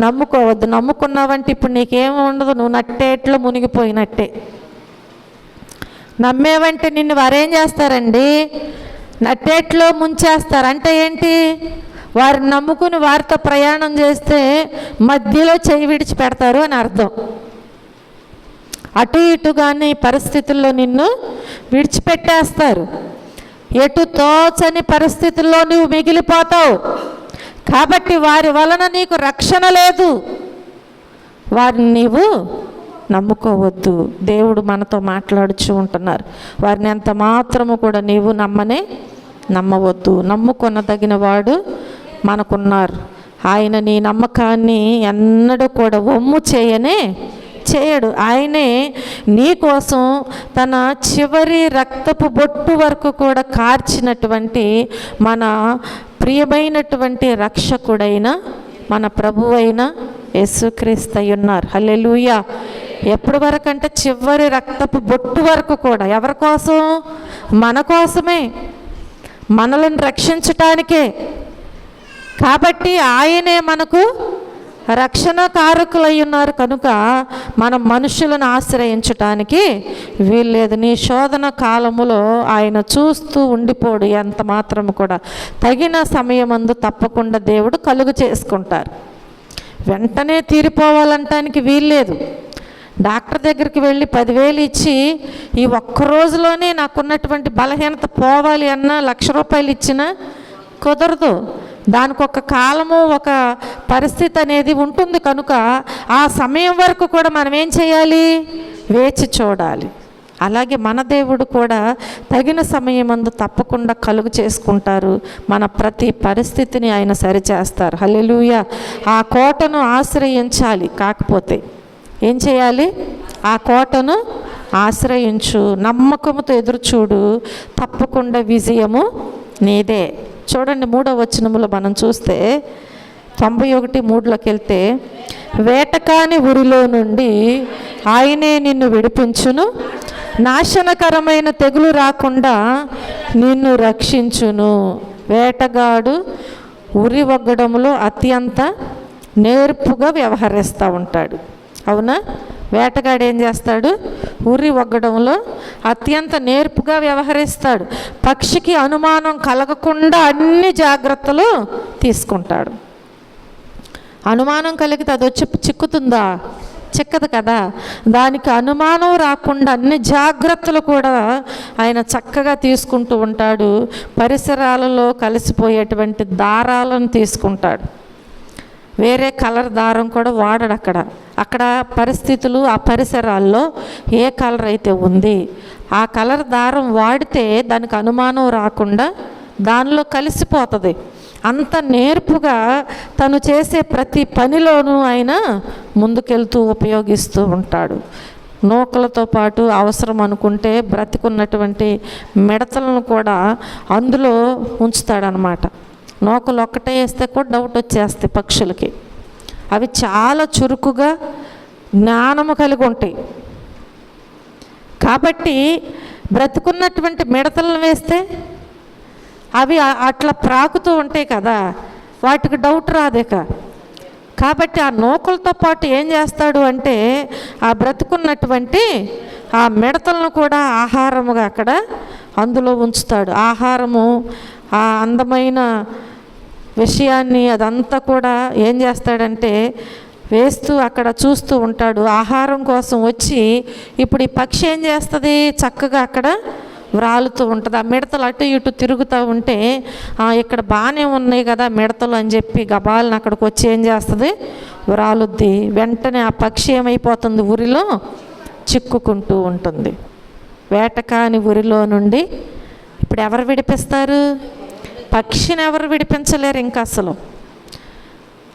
నమ్ముకోవద్దు. నమ్ముకున్నావంటే ఇప్పుడు నీకేమి ఉండదు, నువ్వు నట్టేట్లో మునిగిపోయినట్టే. నమ్మేవంటే నిన్ను వారేం చేస్తారండి? నట్టేట్లో ముంచేస్తారు. అంటే ఏంటి? వారిని నమ్ముకుని వారితో ప్రయాణం చేస్తే మధ్యలో చెయ్యి విడిచిపెడతారు అని అర్థం. అటు ఇటుగానే పరిస్థితుల్లో నిన్ను విడిచిపెట్టేస్తారు. ఎటు తోచని పరిస్థితుల్లో నువ్వు మిగిలిపోతావు. కాబట్టి వారి వలన నీకు రక్షణ లేదు, వారిని నీవు నమ్ముకోవద్దు. దేవుడు మనతో మాట్లాడుచూ ఉంటున్నారు. వారిని ఎంత మాత్రము కూడా నీవు నమ్మవద్దు. నమ్ముకొనదగిన వాడు మనకున్నారు. ఆయన నీ నమ్మకాన్ని ఎన్నడూ కూడా వమ్ము చేయడు. ఆయనే నీ కోసం తన చివరి రక్తపు బొట్టు వరకు కూడా కార్చినటువంటి మన ప్రియమైనటువంటి రక్షకుడైన మన ప్రభువైన యేసుక్రీస్తు అయి ఉన్నారు. హల్లెలూయా. ఎప్పటి వరకు అంటే చివరి రక్తపు బొట్టు వరకు కూడా. ఎవరి కోసం? మన కోసమే, మనల్ని రక్షించటానికే. కాబట్టి ఆయనే మనకు రక్షణ కారకులై ఉన్నారు కనుక మనం మనుషులను ఆశ్రయించటానికి వీల్లేదు. నీ శోధన కాలములో ఆయన చూస్తూ ఉండిపోడు ఎంత మాత్రం కూడా. తగిన సమయమందు తప్పకుండా దేవుడు కలుగు చేసుకుంటారు. వెంటనే తీరిపోవాలంటానికి వీల్లేదు. డాక్టర్ దగ్గరికి వెళ్ళి 10,000 ఇచ్చి ఈ ఒక్క రోజులోనే నాకున్నటువంటి బలహీనత పోవాలి అన్న 1,00,000 రూపాయలు ఇచ్చినా కుదరదు. దానికి ఒక కాలము, ఒక పరిస్థితి అనేది ఉంటుంది కనుక ఆ సమయం వరకు కూడా మనం ఏం చేయాలి? వేచి చూడాలి. అలాగే మన దేవుడు కూడా తగిన సమయమందు తప్పకుండా కలుగు చేసుకుంటారు. మన ప్రతి పరిస్థితిని ఆయన సరిచేస్తారు. హల్లెలూయా. ఆ కోటను ఆశ్రయించాలి. కాకపోతే ఏం చేయాలి? ఆ కోటను ఆశ్రయించు, నమ్మకముతో ఎదురుచూడు, తప్పకుండా విజయము నీదే. చూడండి 3వ వచనములో మనం చూస్తే 91:3లోకి వెళ్తే, వేటకాని ఉరిలో నుండి ఆయనే నిన్ను విడిపించును, నాశనకరమైన తెగులు రాకుండా నిన్ను రక్షించును. వేటగాడు ఉరి వగ్గడంలో అత్యంత నేర్పుగా వ్యవహరిస్తూ ఉంటాడు. అవునా? వేటగాడు ఏం చేస్తాడు? ఉరి వగ్గడంలో అత్యంత నేర్పుగా వ్యవహరిస్తాడు. పక్షికి అనుమానం కలగకుండా అన్ని జాగ్రత్తలు తీసుకుంటాడు. అనుమానం కలిగితే అది వచ్చి చిక్కుతుందా? చిక్కదు కదా. దానికి అనుమానం రాకుండా అన్ని జాగ్రత్తలు కూడా ఆయన చక్కగా తీసుకుంటూ ఉంటాడు. పరిసరాలలో కలిసిపోయేటువంటి దారాలను తీసుకుంటాడు. వేరే కలర్ దారం కూడా వాడడు. అక్కడ పరిస్థితులు, ఆ పరిసరాల్లో ఏ కలర్ అయితే ఉంది ఆ కలర్ దారం వాడితే దానికి అనుమానం రాకుండా దానిలో కలిసిపోతుంది. అంత నేర్పుగా తను చేసే ప్రతి పనిలోనూ ఆయన ముందుకెళ్తూ ఉపయోగిస్తూ ఉంటాడు. నూకలతో పాటు అవసరం అనుకుంటే బ్రతికున్నటువంటి మిడతలను కూడా అందులో ఉంచుతాడనమాట. నూకలు ఒక్కటే వేస్తే కూడా డౌట్ వచ్చేస్తాయి పక్షులకి. అవి చాలా చురుకుగా జ్ఞానము కలిగి ఉంటాయి. కాబట్టి బ్రతుకున్నటువంటి మిడతలను వేస్తే అవి అట్లా ప్రాకుతూ ఉంటాయి కదా, వాటికి డౌట్ రాదేక. కాబట్టి ఆ నూకలతో పాటు ఏం చేస్తాడు అంటే ఆ బ్రతుకున్నటువంటి ఆ మిడతలను కూడా ఆహారముగా అక్కడ అందులో ఉంచుతాడు. ఆహారము, ఆ అందమైన విషయాన్ని అదంతా కూడా ఏం చేస్తాడంటే వేస్తూ అక్కడ చూస్తూ ఉంటాడు. ఆహారం కోసం వచ్చి ఇప్పుడు ఈ పక్షి ఏం చేస్తుంది? చక్కగా అక్కడ వ్రాలుతూ ఉంటుంది. ఆ మిడతలు అటు ఇటు తిరుగుతూ ఉంటే ఇక్కడ బాగానే ఉన్నాయి కదా మిడతలు అని చెప్పి గబాలను అక్కడికి వచ్చి ఏం చేస్తుంది? వ్రాలుద్ది. వెంటనే ఆ పక్షి ఏమైపోతుంది? ఉరిలో చిక్కుకుంటూ ఉంటుంది. వేటకాని ఉరిలో నుండి ఇప్పుడు ఎవరు విడిపిస్తారు? పక్షిని ఎవరు విడిపించలేరు ఇంకా అసలు.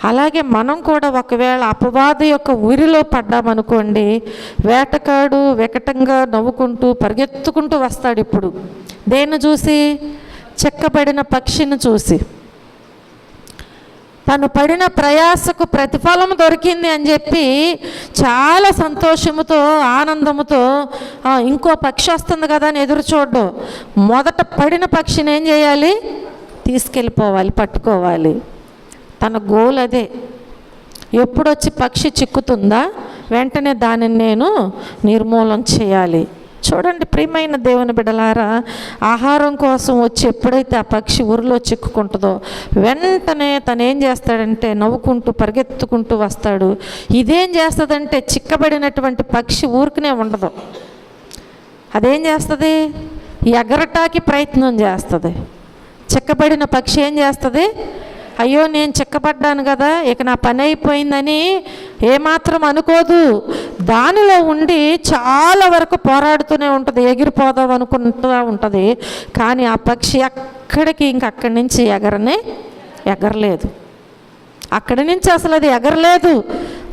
అలాగే మనం కూడా ఒకవేళ అపవాది యొక్క ఉరిలో పడ్డామనుకోండి, వేటకాడు వికటంగా నవ్వుకుంటూ పరిగెత్తుకుంటూ వస్తాడు. ఇప్పుడు దేన్ని చూసి? చెక్కబడిన పక్షిని చూసి. తను పడిన ప్రయాసకు ప్రతిఫలం దొరికింది అని చెప్పి చాలా సంతోషముతో, ఆనందముతో ఇంకో పక్షి వస్తుంది కదా అని ఎదురు చూడడం. మొదట పడిన పక్షిని ఏం చేయాలి? తీసుకెళ్ళిపోవాలి, పట్టుకోవాలి. తన గోల్ అదే. ఎప్పుడొచ్చి పక్షి చిక్కుతుందా వెంటనే దానిని నేను నిర్మూలన చేయాలి. చూడండి ప్రియమైన దేవుని బిడ్డలారా, ఆహారం కోసం వచ్చి ఎప్పుడైతే ఆ పక్షి ఊరిలో చిక్కుకుంటుందో వెంటనే తను ఏం చేస్తాడంటే నవ్వుకుంటూ పరిగెత్తుకుంటూ వస్తాడు. ఇదేం చేస్తుందంటే చిక్కబడినటువంటి పక్షి ఊరికనే ఉండదు. అదేం చేస్తుంది? ఎగరటానికి ప్రయత్నం చేస్తుంది. చిక్కబడిన పక్షి ఏం చేస్తుంది? అయ్యో నేను చిక్కబడ్డాను కదా, ఇక నా పని అయిపోయిందని ఏమాత్రం అనుకోదు. దానిలో ఉండి చాలా వరకు పోరాడుతూనే ఉంటుంది, ఎగిరిపోదాం అనుకుంటూ ఉంటుంది. కానీ ఆ పక్షి అక్కడికి అక్కడి నుంచి ఎగరలేదు. అక్కడి నుంచి అసలు అది ఎగరలేదు.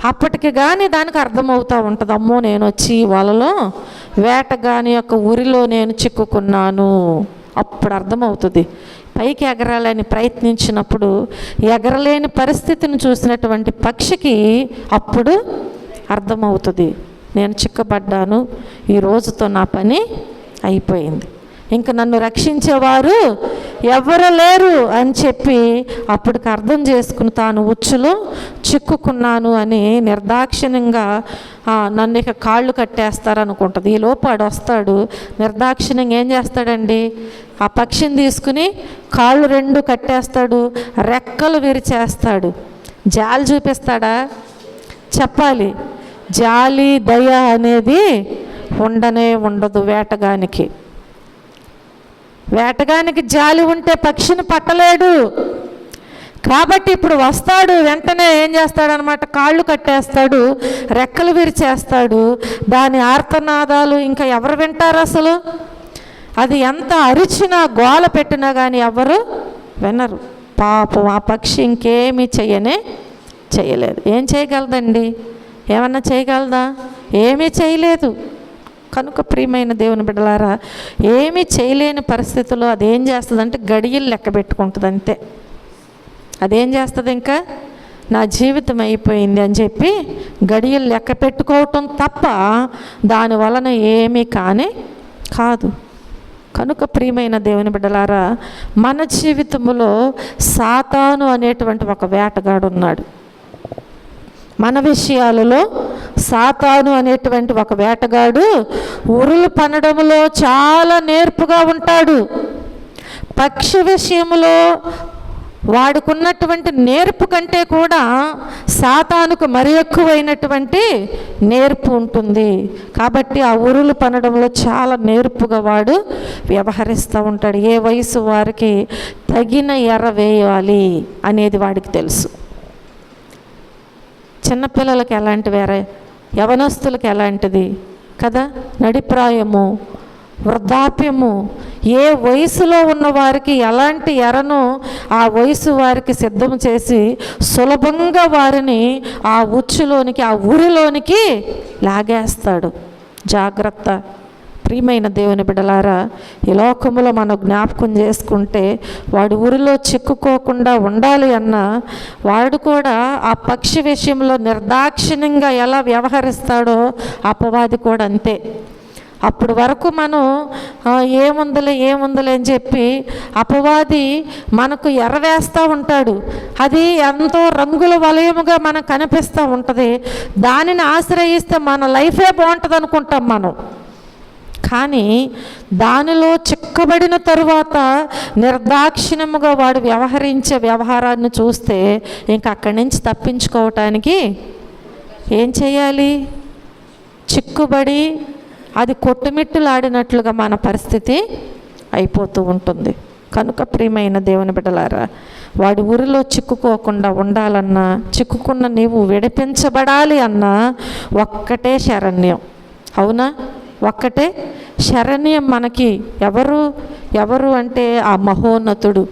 అప్పటికి కానీ దానికి అర్థమవుతూ ఉంటుంది, అమ్మో నేను వచ్చి వలలో వేటగాని యొక్క ఉరిలో నేను చిక్కుకున్నాను. అప్పుడు అర్థమవుతుంది. పైకి ఎగరాలని ప్రయత్నించినప్పుడు ఎగరలేని పరిస్థితిని చూసినటువంటి పక్షికి అప్పుడు అర్థమవుతుంది, నేను చిక్కబడ్డాను, ఈ రోజుతో నా పని అయిపోయింది, ఇంక నన్ను రక్షించేవారు ఎవరు లేరు అని చెప్పి అప్పటికి అర్థం చేసుకుని తాను ఉచ్చులో చిక్కుకున్నాను అని నిర్దాక్షిణ్యంగా నన్ను ఇక కాళ్ళు కట్టేస్తారనుకుంటుంది. ఈ లోపాడు వస్తాడు, నిర్దాక్షిణ్యంగా ఏం చేస్తాడండి, ఆ పక్షిని తీసుకుని కాళ్ళు రెండు కట్టేస్తాడు, రెక్కలు విరిచేస్తాడు. జాలి చూపిస్తాడా? చెప్పాలి. జాలి దయ అనేది ఉండదు వేటగానికి. వేటగానికి జాలి ఉంటే పక్షిని పట్టలేడు. కాబట్టి ఇప్పుడు వస్తాడు, వెంటనే ఏం చేస్తాడనమాట, కాళ్ళు కట్టేస్తాడు, రెక్కలు విరిచేస్తాడు. దాని ఆర్తనాదాలు ఇంకా ఎవరు వింటారు అసలు? అది ఎంత అరిచినా గోల పెట్టినా కానీ ఎవరు వినరు. పాపం ఆ పక్షి ఇంకేమీ చేయలేదు. ఏం చేయగలదండి? ఏమన్నా చేయగలదా? ఏమీ చేయలేదు. కనుక ప్రియమైన దేవుని బిడ్డలారా, ఏమీ చేయలేని పరిస్థితుల్లో అదేం చేస్తుందంటే గడియలు లెక్క పెట్టుకుంటుంది అంతే. అదేం చేస్తుంది, ఇంకా నా జీవితం అయిపోయింది అని చెప్పి గడియలు లెక్క పెట్టుకోవటం తప్ప దాని వలన ఏమీ కాదు. కనుక ప్రియమైన దేవుని బిడ్డలారా, మన జీవితంలో సాతాను అనేటువంటి ఒక వేటగాడు ఉన్నాడు. మన విషయాలలో సాతాను అనేటువంటి ఒక వేటగాడు ఉరులు పనడంలో చాలా నేర్పుగా ఉంటాడు. పక్షి విషయంలో వాడుకున్నటువంటి నేర్పు కంటే కూడా సాతానుకు మరి ఎక్కువైనటువంటి నేర్పు ఉంటుంది. కాబట్టి ఆ ఉరులు పనడంలో చాలా నేర్పుగా వాడు వ్యవహరిస్తూ ఉంటాడు. ఏ వయసు వారికి తగిన ఎర వేయాలి అనేది వాడికి తెలుసు. చిన్నపిల్లలకి ఎలాంటి వేరే, యవనస్తులకు ఎలాంటిది కదా, నడిప్రాయము, వృద్ధాప్యము, ఏ వయసులో ఉన్నవారికి ఎలాంటి ఎరను ఆ వయసు వారికి సిద్ధం చేసి సులభంగా వారిని ఆ ఉచ్చులోనికి, ఆ ఊరిలోనికి లాగేస్తాడు. జాగ్రత్త ప్రియమైన దేవుని బిడ్డలారా, ఈ లోకములో మనం జ్ఞాపకం చేసుకుంటే వాడు ఊరిలో చిక్కుకోకుండా ఉండాలి అన్న వాడు కూడా ఆ పక్షి విషయంలో నిర్దాక్షిణ్యంగా ఎలా వ్యవహరిస్తాడో అపవాది కూడా అంతే. అప్పుడు వరకు మనం ఏముందలే అని చెప్పి అపవాది మనకు ఎర్రవేస్తూ ఉంటాడు. అది ఎంతో రంగుల వలయముగా మనకు కనిపిస్తూ ఉంటుంది. దానిని ఆశ్రయిస్తే మన లైఫే బాగుంటుంది అనుకుంటాం మనం. కానీ దానిలో చిక్కబడిన తరువాత నిర్దాక్షిణ్యముగా వాడు వ్యవహరించే వ్యవహారాన్ని చూస్తే ఇంక అక్కడి నుంచి తప్పించుకోవటానికి ఏం చేయాలి? చిక్కుబడి అది కొట్టుమిట్టులాడినట్లుగా మన పరిస్థితి అయిపోతూ ఉంటుంది. కనుక ప్రియమైన దేవుని బిడ్డలారా, వాడి ఊరిలో చిక్కుకోకుండా ఉండాలన్నా, చిక్కుకున్న నీవు విడిపించబడాలి అన్నా ఒక్కటే శరణ్యం. అవునా? ఒక్కటే శరణ్యం మనకి. ఎవరు అంటే ఆ మహోన్నతుడు,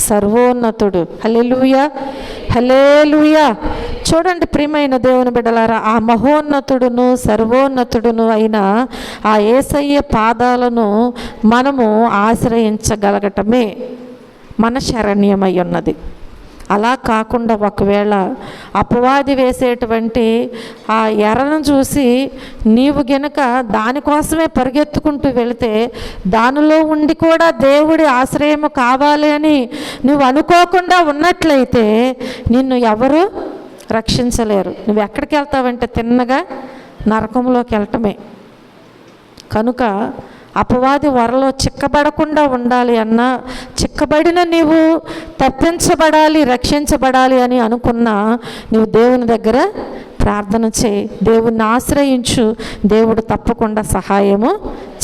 సర్వోన్నతుడు. హల్లెలూయా, హల్లెలూయా. చూడండి ప్రియమైన దేవుని బిడ్డలారా, ఆ మహోన్నతుడును సర్వోన్నతుడును అయిన ఆ యేసయ్య పాదాలను మనము ఆశ్రయించగలగటమే మన శరణ్యమై ఉన్నది. అలా కాకుండా ఒకవేళ అపవాది వేసేటువంటి ఆ ఎరను చూసి నీవు గనుక దానికోసమే పరిగెత్తుకుంటూ వెళితే, దానిలో ఉండి కూడా దేవుడి ఆశ్రయము కావాలి అని నువ్వు అనుకోకుండా ఉన్నట్లయితే నిన్ను ఎవరు రక్షించలేరు. నువ్వు ఎక్కడికి వెళ్తావంటే తిన్నగా నరకంలోకి వెళ్ళటమే. కనుక అపవాది వరలో చిక్కబడకుండా ఉండాలి అన్నా, చిక్కబడిన నీవు తప్పించబడాలి, రక్షించబడాలి అని అనుకున్నా, నీవు దేవుని దగ్గర ప్రార్థన చేయి, దేవుణ్ణి ఆశ్రయించు, దేవుడు తప్పకుండా సహాయము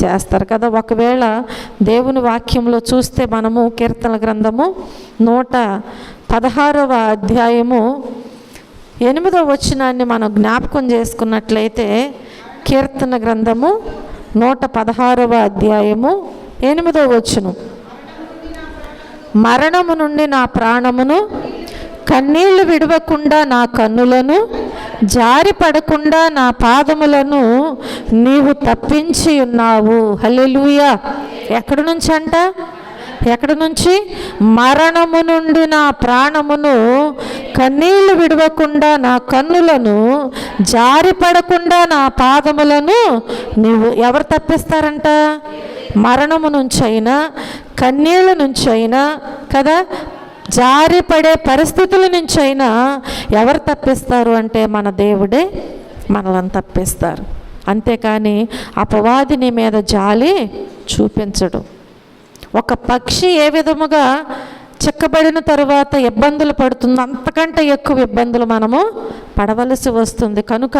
చేస్తారు కదా. ఒకవేళ దేవుని వాక్యంలో చూస్తే మనము కీర్తన గ్రంథము 116వ అధ్యాయము 8వ వచనాన్ని మనం జ్ఞాపకం చేసుకున్నట్లయితే, కీర్తన గ్రంథము 116వ అధ్యాయము 8వ వచనం, మరణము నుండి నా ప్రాణమును, కన్నీళ్లు విడవకుండా నా కన్నులను, జారి పడకుండా నా పాదములను నీవు తప్పించి ఉన్నావు. హల్లెలూయా. ఎక్కడి నుంచి అంట? ఎక్కడి నుంచి? మరణము నుండి నా ప్రాణమును, కన్నీళ్లు విడవకుండా నా కన్నులను, జారి పడకుండా నా పాదములను నీవు. ఎవరు తప్పిస్తారంట? మరణము నుంచైనా, కన్నీళ్ళ నుంచైనా కదా, జారిపడే పరిస్థితుల నుంచైనా ఎవరు తప్పిస్తారు అంటే మన దేవుడే మనల్ని తప్పిస్తారు. అంతేకాని అపవాది నీ మీద జాలి చూపించడు. ఒక పక్షి ఏ విధముగా చెక్కబడిన తరువాత ఇబ్బందులు పడుతుందో అంతకంటే ఎక్కువ ఇబ్బందులు మనము పడవలసి వస్తుంది. కనుక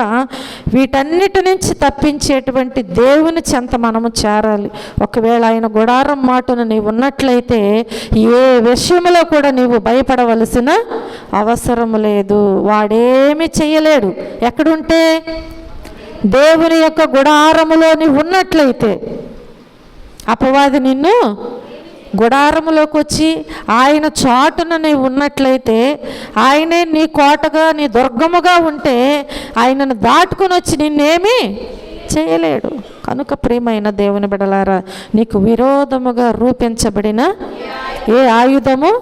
వీటన్నిటి నుంచి తప్పించేటువంటి దేవుని చెంత మనము చేరాలి. ఒకవేళ ఆయన గుడారం మాటను నీవు ఉన్నట్లయితే ఏ విషయంలో కూడా నీవు భయపడవలసిన అవసరం లేదు. వాడేమి చెయ్యలేడు. ఎక్కడుంటే? దేవుని యొక్క గుడారములో నీవు ఉన్నట్లయితే. అపవాది నిన్ను గుడారములోకి వచ్చి ఆయన చాటున నీవు ఉన్నట్లయితే, ఆయనే నీ కోటగా, నీ దుర్గముగా ఉంటే ఆయనను దాటుకుని వచ్చి నిన్నేమీ చేయలేడు. కనుక ప్రియమైన దేవుని బిడ్డలారా, నీకు విరోధముగా రూపించబడిన ఏ ఆయుధము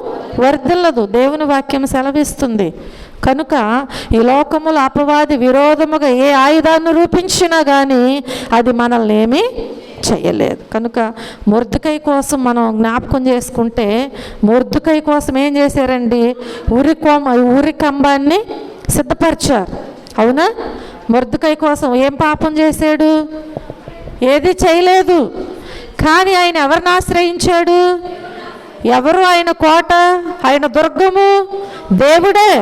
వర్ధిల్లదు. దేవుని వాక్యం సెలవిస్తుంది. కనుక ఈ లోకములో అపవాది విరోధముగా ఏ ఆయుధాన్ని రూపించినా కానీ అది మనల్ని ఏమీ చేయలేదు. కనుక మొర్దెకై కోసం మనం జ్ఞాపకం చేసుకుంటే, మొర్దెకై కోసం ఏం చేశారండి? ఉరి కంబాన్ని సిద్ధపరిచారు. అవునా? మొర్దెకై కోసం ఏం పాపం చేశాడు? ఏది చేయలేదు. కానీ ఆయన ఎవరిని ఆశ్రయించాడు? ఎవరు ఆయన కోట, ఆయన దుర్గము? దేవుడే.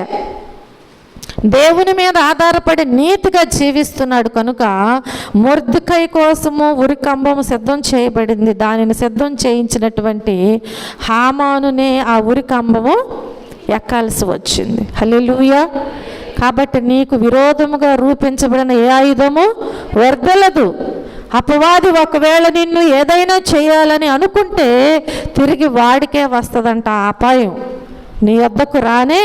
దేవుని మీద ఆధారపడి నీతిగా జీవిస్తున్నాడు. కనుక మొర్దెకై కోసము ఉరికంబము సిద్ధం చేయబడింది. దానిని సిద్ధం చేయించినటువంటి హామానునే ఆ ఉరికంబము ఎక్కాల్సి వచ్చింది. హల్లెలూయా. కాబట్టి నీకు విరోధముగా రూపించబడిన ఏ ఆయుధము వర్ధిల్లదు. అపవాది ఒకవేళ నిన్ను ఏదైనా చేయాలని అనుకుంటే తిరిగి వాడికే వస్తుందంట ఆ అపాయం. నీ వద్దకు రానే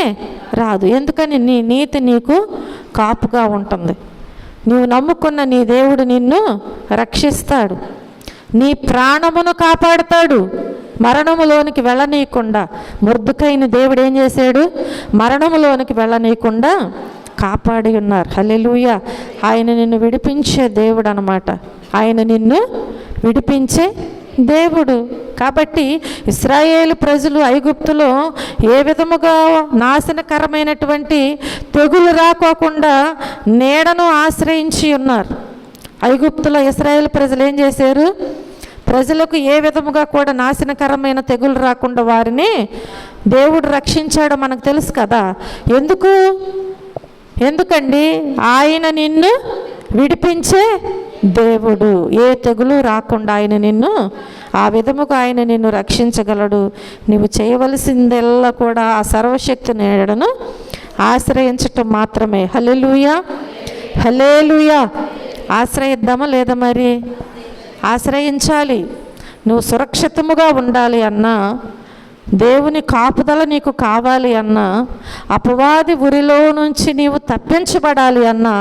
రాదు. ఎందుకని? నీ నీతి నీకు కాపుగా ఉంటుంది. నీవు నమ్ముకున్న నీ దేవుడు నిన్ను రక్షిస్తాడు, నీ ప్రాణమును కాపాడుతాడు, మరణములోనికి వెళ్ళనీయకుండా. మొర్దెకైని దేవుడు ఏం చేశాడు? మరణములోనికి వెళ్ళనీయకుండా కాపాడి ఉన్నారు. హల్లెలూయా. ఆయన నిన్ను విడిపించే దేవుడు అన్నమాట. ఆయన నిన్ను విడిపించే దేవుడు. కాబట్టి ఇశ్రాయేలు ప్రజలు ఐగుప్తులో ఏ విధముగా నాశనకరమైనటువంటి తెగులు రాకోకుండా నీడను ఆశ్రయించి ఉన్నారు. ఐగుప్తులో ఇశ్రాయేలు ప్రజలు ఏం చేశారు? ప్రజలకు ఏ విధముగా కూడా నాశనకరమైన తెగులు రాకుండా వారిని దేవుడు రక్షించాడో మనకు తెలుసు కదా. ఎందుకండి? ఆయన నిన్ను విడిపించే దేవుడు. ఏ తెగులు రాకుండా ఆయన నిన్ను ఆ విధముగా ఆయన నిన్ను రక్షించగలడు. నీవు చేయవలసిందల్లా కూడా ఆ సర్వశక్తి నీడను ఆశ్రయించటం మాత్రమే. హల్లెలూయా. హల్లెలూయా. ఆశ్రయిద్దామా లేదా? మరి ఆశ్రయించాలి. నువ్వు సురక్షితముగా ఉండాలి అన్నా, దేవుని కాపుదల నీకు కావాలి అన్నా, అపవాది ఉరిలో నుంచి నీవు తప్పించబడాలి అన్నా,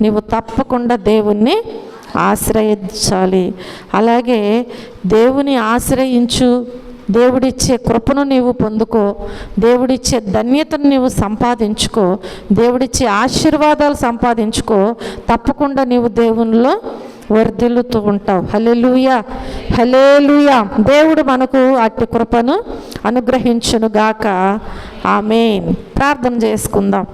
నీవు తప్పకుండా దేవుణ్ణి ఆశ్రయించాలి. అలాగే దేవుని ఆశ్రయించు. దేవుడిచ్చే కృపను నీవు పొందుకో, దేవుడిచ్చే ధన్యతను నీవు సంపాదించుకో, దేవుడిచ్చే ఆశీర్వాదాలు సంపాదించుకో. తప్పకుండా నీవు దేవునిలో వర్ధిల్లుతూ ఉంటావు. హల్లెలూయా. హల్లెలూయా. దేవుడు మనకు అట్టి కృపను అనుగ్రహించును గాక. ఆమేన్. ప్రార్థన చేసుకుందాం.